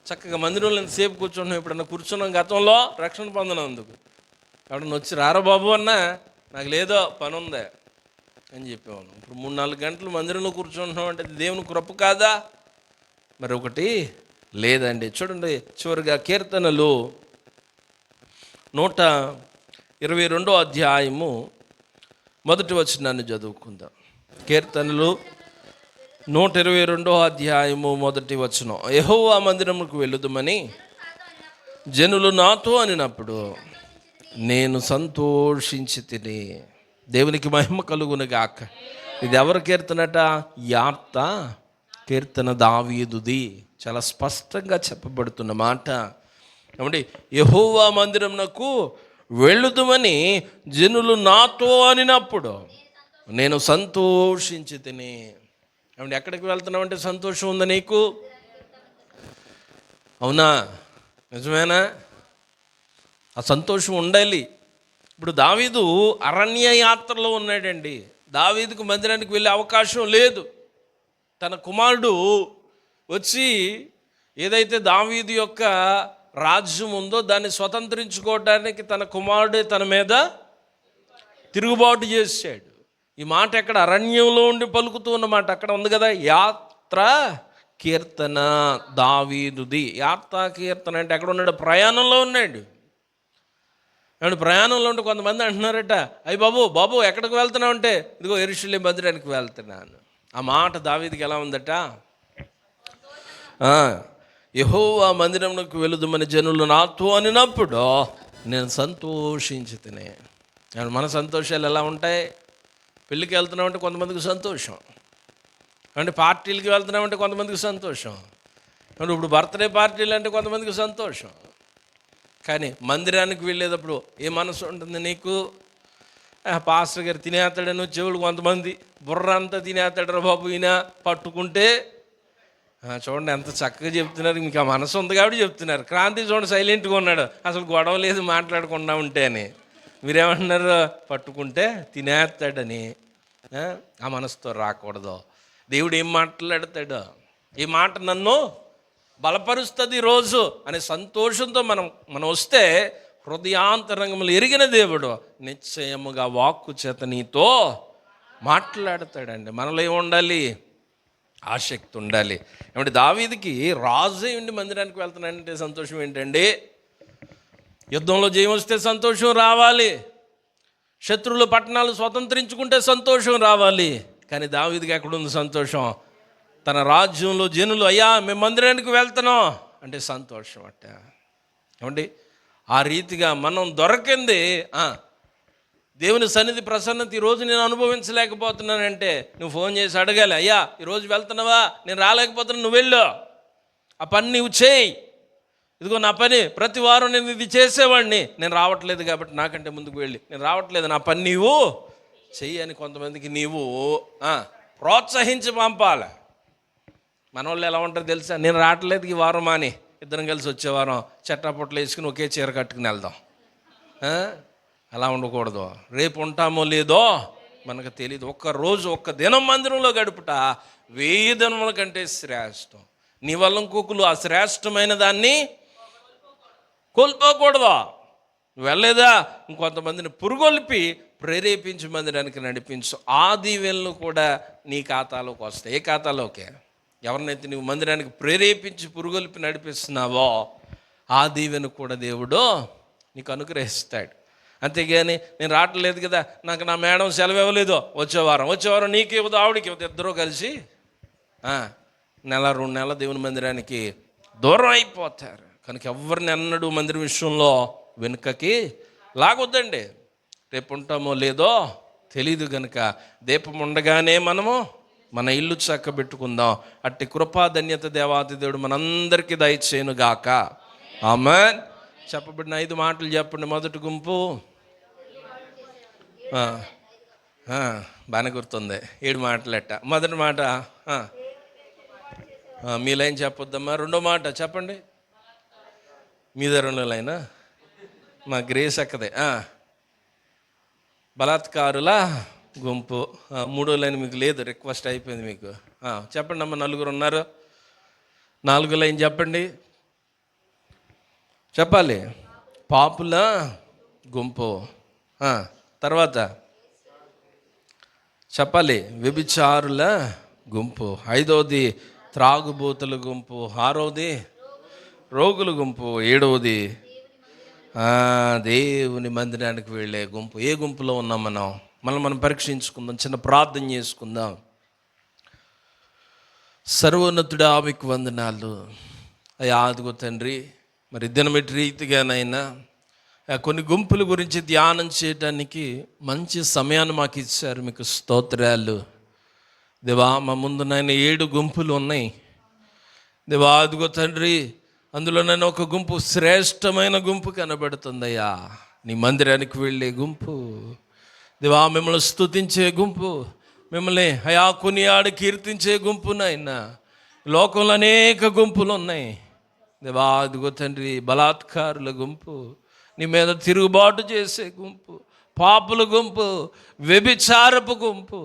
చక్కగా మందిరంలో సేపు కూర్చుంటున్నాం, ఎప్పుడన్నా కూర్చున్నాం గతంలో రక్షణ పొందినందుకు. ఎవడన్నా వచ్చి రారా బాబు అన్నా, నాకు లేదో పని ఉందే అని చెప్పేవాళ్ళం. ఇప్పుడు 3-4 గంటలు మందిరంలో కూర్చుంటున్నాం అంటే దేవుని కృప కాదా? మరి ఒకటి లేదండి. చూడండి, చివరిగా కీర్తనలు 122వ అధ్యాయము 1వ వచనాన్ని చదువుకుందాం. కీర్తనలు 122వ అధ్యాయము 1వ వచనం. యెహోవా మందిరముకు వెళ్ళుదుమని జనులు నాతో అనినప్పుడు నేను సంతోషించి తిని. దేవునికి మహిమ కలుగునుగాక. ఇది ఎవరి కీర్తనట? యాప్త కీర్తన, దావీదుది. చాలా స్పష్టంగా చెప్పబడుతున్న మాట. ఏమండి, యెహోవా మందిరమునకు వెళ్ళుదుమని జనులు నాతో అనినప్పుడు నేను సంతోషించి తిని. ఏమండి, ఎక్కడికి వెళ్తున్నావు అంటే సంతోషం ఉందా నీకు? అవునా? నిజమేనా? ఆ సంతోషం ఉండాలి. ఇప్పుడు దావీదు అరణ్య యాత్రలో ఉన్నాడండి. దావీదుకు మందిరానికి వెళ్ళే అవకాశం లేదు. తన కుమారుడు వచ్చి ఏదైతే దావీదు యొక్క రాజ్యం ఉందో దాన్ని స్వతంత్రించుకోవడానికి తన కుమారుడే తన మీద తిరుగుబాటు చేశాడు. ఈ మాట ఎక్కడ? అరణ్యంలో ఉండి పలుకుతూ ఉన్నమాట. అక్కడ ఉంది కదా, యాత్ర కీర్తన దావీదుది. యాత్ర కీర్తన అంటే ఎక్కడ ఉన్నాడు? ప్రయాణంలో ఉన్నాడు. ఏమంటే ప్రయాణంలో ఉంటే కొంతమంది అంటున్నారట, అయ్యి బాబు ఎక్కడికి వెళ్తున్నావు అంటే, ఇదిగో యెరూషలేము మందిరానికి వెళ్తున్నాను. ఆ మాట దావీదుకి ఎలా ఉందట? యెహోవా మందిరమునకు వెళుదుమని జనులు నాతో అనినప్పుడు నేను సంతోషించి తినే. మన సంతోషాలు ఎలా ఉంటాయి? పెళ్ళికి వెళ్తున్నామంటే కొంతమందికి సంతోషం, అంటే పార్టీలకి వెళ్తున్నామంటే కొంతమందికి సంతోషం, అంటే ఇప్పుడు బర్త్డే పార్టీలు అంటే కొంతమందికి సంతోషం. కానీ మందిరానికి వెళ్ళేటప్పుడు ఏ మనసు ఉంటుంది నీకు? పాస్టర్ గారు తినేస్తాడని చెవులు కొంతమంది బుర్ర అంతా తినేస్తాడు బాబు ఈయన పట్టుకుంటే. చూడండి ఎంత చక్కగా చెప్తున్నారు, మీకు ఆ మనసు ఉంది కాబట్టి చెప్తున్నారు. క్రాంతి చూడండి సైలెంట్గా ఉన్నాడు, అసలు గొడవ లేదు మాట్లాడకుండా ఉంటే అని. మీరేమంటున్నారు? పట్టుకుంటే తినేస్తాడని. ఆ మనసుతో రాకూడదు. దేవుడు ఏం మాట్లాడతాడు, ఈ మాట నన్ను బలపరుస్తుంది రోజు అనే సంతోషంతో మనం వస్తే, హృదయాంతరంగములు ఎరిగిన దేవుడు నిశ్చయముగా వాక్కు చేత నీతో మాట్లాడతాడండి. మనలో ఏముండాలి? ఆసక్తి ఉండాలి. ఏమంటే దావీదుకి రాజు ఉండి మందిరానికి వెళ్తున్నాడంటే సంతోషం ఏంటండి? యుద్ధంలో జయం వస్తే సంతోషం రావాలి, శత్రువుల పట్టణాలు స్వతంత్రించుకుంటే సంతోషం రావాలి. కానీ దావీదుకి ఎక్కడుంది సంతోషం? తన రాజ్యంలో జనులు అయ్యా మేము మందిరానికి వెళ్తున్నాం అంటే సంతోషం అట్ట. ఏమండి ఆ రీతిగా మనం దొరకింది దేవుని సన్నిధి ప్రసన్నత ఈరోజు నేను అనుభవించలేకపోతున్నానంటే నువ్వు ఫోన్ చేసి అడగాలి, అయ్యా ఈరోజు వెళ్తున్నావా? నేను రాలేకపోతున్నా, నువ్వు వెళ్ళు, ఆ పని నువ్వు చేయి. ఇదిగో నా పని ప్రతి వారం నేను ఇది చేసేవాడిని, నేను రావట్లేదు కాబట్టి నాకంటే ముందుకు వెళ్ళి నేను రావట్లేదు, నా పని నీవు చెయ్యి అని కొంతమందికి నీవు ప్రోత్సహించి పంపాలి. మన వాళ్ళు ఎలా ఉంటారో తెలుసా? నేను రావట్లేదు ఈ వారం అని, ఇద్దరం కలిసి వచ్చే వారం చట్టాపొట్లు వేసుకుని ఒకే చీర కట్టుకుని వెళ్దాం. అలా ఉండకూడదు. రేపు ఉంటామో లేదో మనకు తెలియదు. ఒక్కరోజు ఒక్క దినం మందిరంలో గడుపుట 1000 దినముల కంటే శ్రేష్టం. నీ వల్ల ఇంకొకరు ఆ శ్రేష్టమైన దాన్ని కోల్పోకూడదు. నువ్వు వెళ్ళలేదా? ఇంకొంతమందిని పురుగొల్పి ప్రేరేపించి మందిరానికి నడిపించు. ఆ దీవెనలు కూడా నీ ఖాతాలోకి వస్తాయి. ఏ ఖాతాలోకే? ఎవరినైతే నువ్వు మందిరానికి ప్రేరేపించి పురుగొల్పి నడిపిస్తున్నావో ఆ దీవెన కూడా దేవుడు నీకు అనుగ్రహిస్తాడు. అంతేగాని నేను రావట్లేదు కదా, నాకు నా మేడం సెలవు ఇవ్వలేదు, వచ్చే వారం నీకు ఇవ్వదు ఆవిడకి ఇవ్వదు, ఇద్దరూ కలిసి నెల 2 నెలల దేవుని మందిరానికి దూరం అయిపోతారు. కనుక ఎవరిని అన్నడు మందిరం విషయంలో వెనుకకి లాగొద్దండి. రేపు ఉంటామో లేదో తెలీదు కనుక దీపం ఉండగానే మనము మన ఇల్లు చక్కబెట్టుకుందాం. అట్టి కృపాధన్యత దేవాతి దేవుడు మనందరికీ దయచేయునుగాక. ఆమేన్. చెప్పబడిన 5 మాటలు చెప్పండి. మొదటి గుంపు బాగానే గుర్తుంది. 7 మాటలెట్ట. మొదటి మాట మీ లైన్ చెప్పొద్దమ్మా. రెండో మాట చెప్పండి. మీద 2 లైనా మా గ్రేస్ అక్కదే. బలాత్కారుల గుంపు. 3వ లైన్ మీకు లేదు, రిక్వెస్ట్ అయిపోయింది మీకు. చెప్పండి అమ్మ. 4 ఉన్నారు. 4వ లైన్ చెప్పండి. చెప్పాలి. పాపుల గుంపు. తర్వాత చెప్పాలి. వ్యభిచారుల గుంపు. 5వది త్రాగుబోతుల గుంపు. 6వది రోగుల గుంపు. 7వది దేవుని మందిరానికి వెళ్ళే గుంపు. ఏ గుంపులో ఉన్నాం మనం పరీక్షించుకుందాం. చిన్న ప్రార్థన చేసుకుందాం. సర్వోన్నతుడా మీకు వందనాలు అయ్యా. అదిగో తండ్రి, మరి దినమెట్టి రీతిగానైనా కొన్ని గుంపుల గురించి ధ్యానం చేయడానికి మంచి సమయాన్ని మాకు ఇచ్చారు. మీకు స్తోత్రాలు దేవా. మా ముందు నాయన 7 గుంపులు ఉన్నాయి దేవా. అదిగో తండ్రి, అందులో నన్ను ఒక గుంపు శ్రేష్టమైన గుంపు కనబడుతుందయ్యా. నీ మందిరానికి వెళ్ళే గుంపు దేవా, మిమ్మల్ని స్తుతించే గుంపు, మిమ్మల్ని అయా కొనియాడి కీర్తించే గుంపు. నాయన లోకంలో అనేక గుంపులు ఉన్నాయి దేవా. అదిగో తండ్రి, బలాత్కారుల గుంపు, నీ మీద తిరుగుబాటు చేసే గుంపు, పాపుల గుంపు, వ్యభిచారపు గుంపు,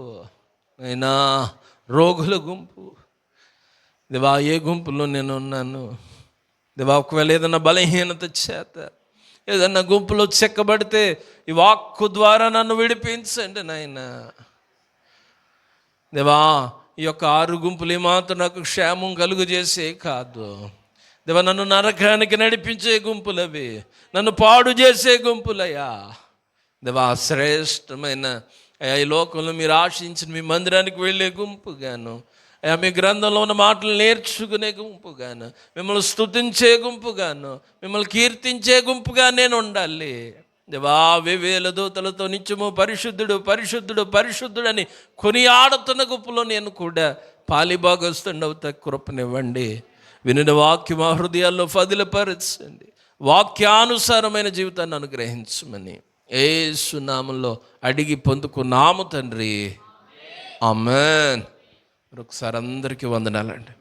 అయినా రోగుల గుంపు దేవా. ఏ గుంపులో నేను ఉన్నాను దేవా? ఒకవేళ ఏదన్నా బలహీనత చేత ఏదన్నా గుంపులో చెక్కబడితే ఈ వాక్కు ద్వారా నన్ను విడిపించండి నాయన దేవా. ఈ యొక్క 6 గుంపులు ఏమాత్రం నాకు క్షేమం కలుగు చేసే కాదు దేవా. నన్ను నరకానికి నడిపించే గుంపులవి, నన్ను పాడు చేసే గుంపులయ్యా దేవా. శ్రేష్టమైన అయ్యా ఈ లోకంలో మీరు ఆశించిన మీ మందిరానికి వెళ్ళే గుంపుగాను, అయ్యా మీ గ్రంథంలో ఉన్న మాటలు నేర్చుకునే గుంపుగాను, మిమ్మల్ని స్తుతించే గుంపుగాను, మిమ్మల్ని కీర్తించే గుంపుగా నేను ఉండాలి దేవా. 1000 దూతలతో నిత్యము పరిశుద్ధుడు పరిశుద్ధుడు పరిశుద్ధుడని కొనియాడుతున్న గుంపులో నేను కూడా పాలిభాగస్తుండవుతా కృపనివ్వండి. వినిన వాక్యం మా హృదయాల్లో ఫదిలపరచండి. వాక్యానుసారమైన జీవితాన్ని అనుగ్రహించమని యేసు నామములో అడిగి పొందుకున్నాము తండ్రి, ఆమేన్. ఒకసారి అందరికీ వందనాలండి.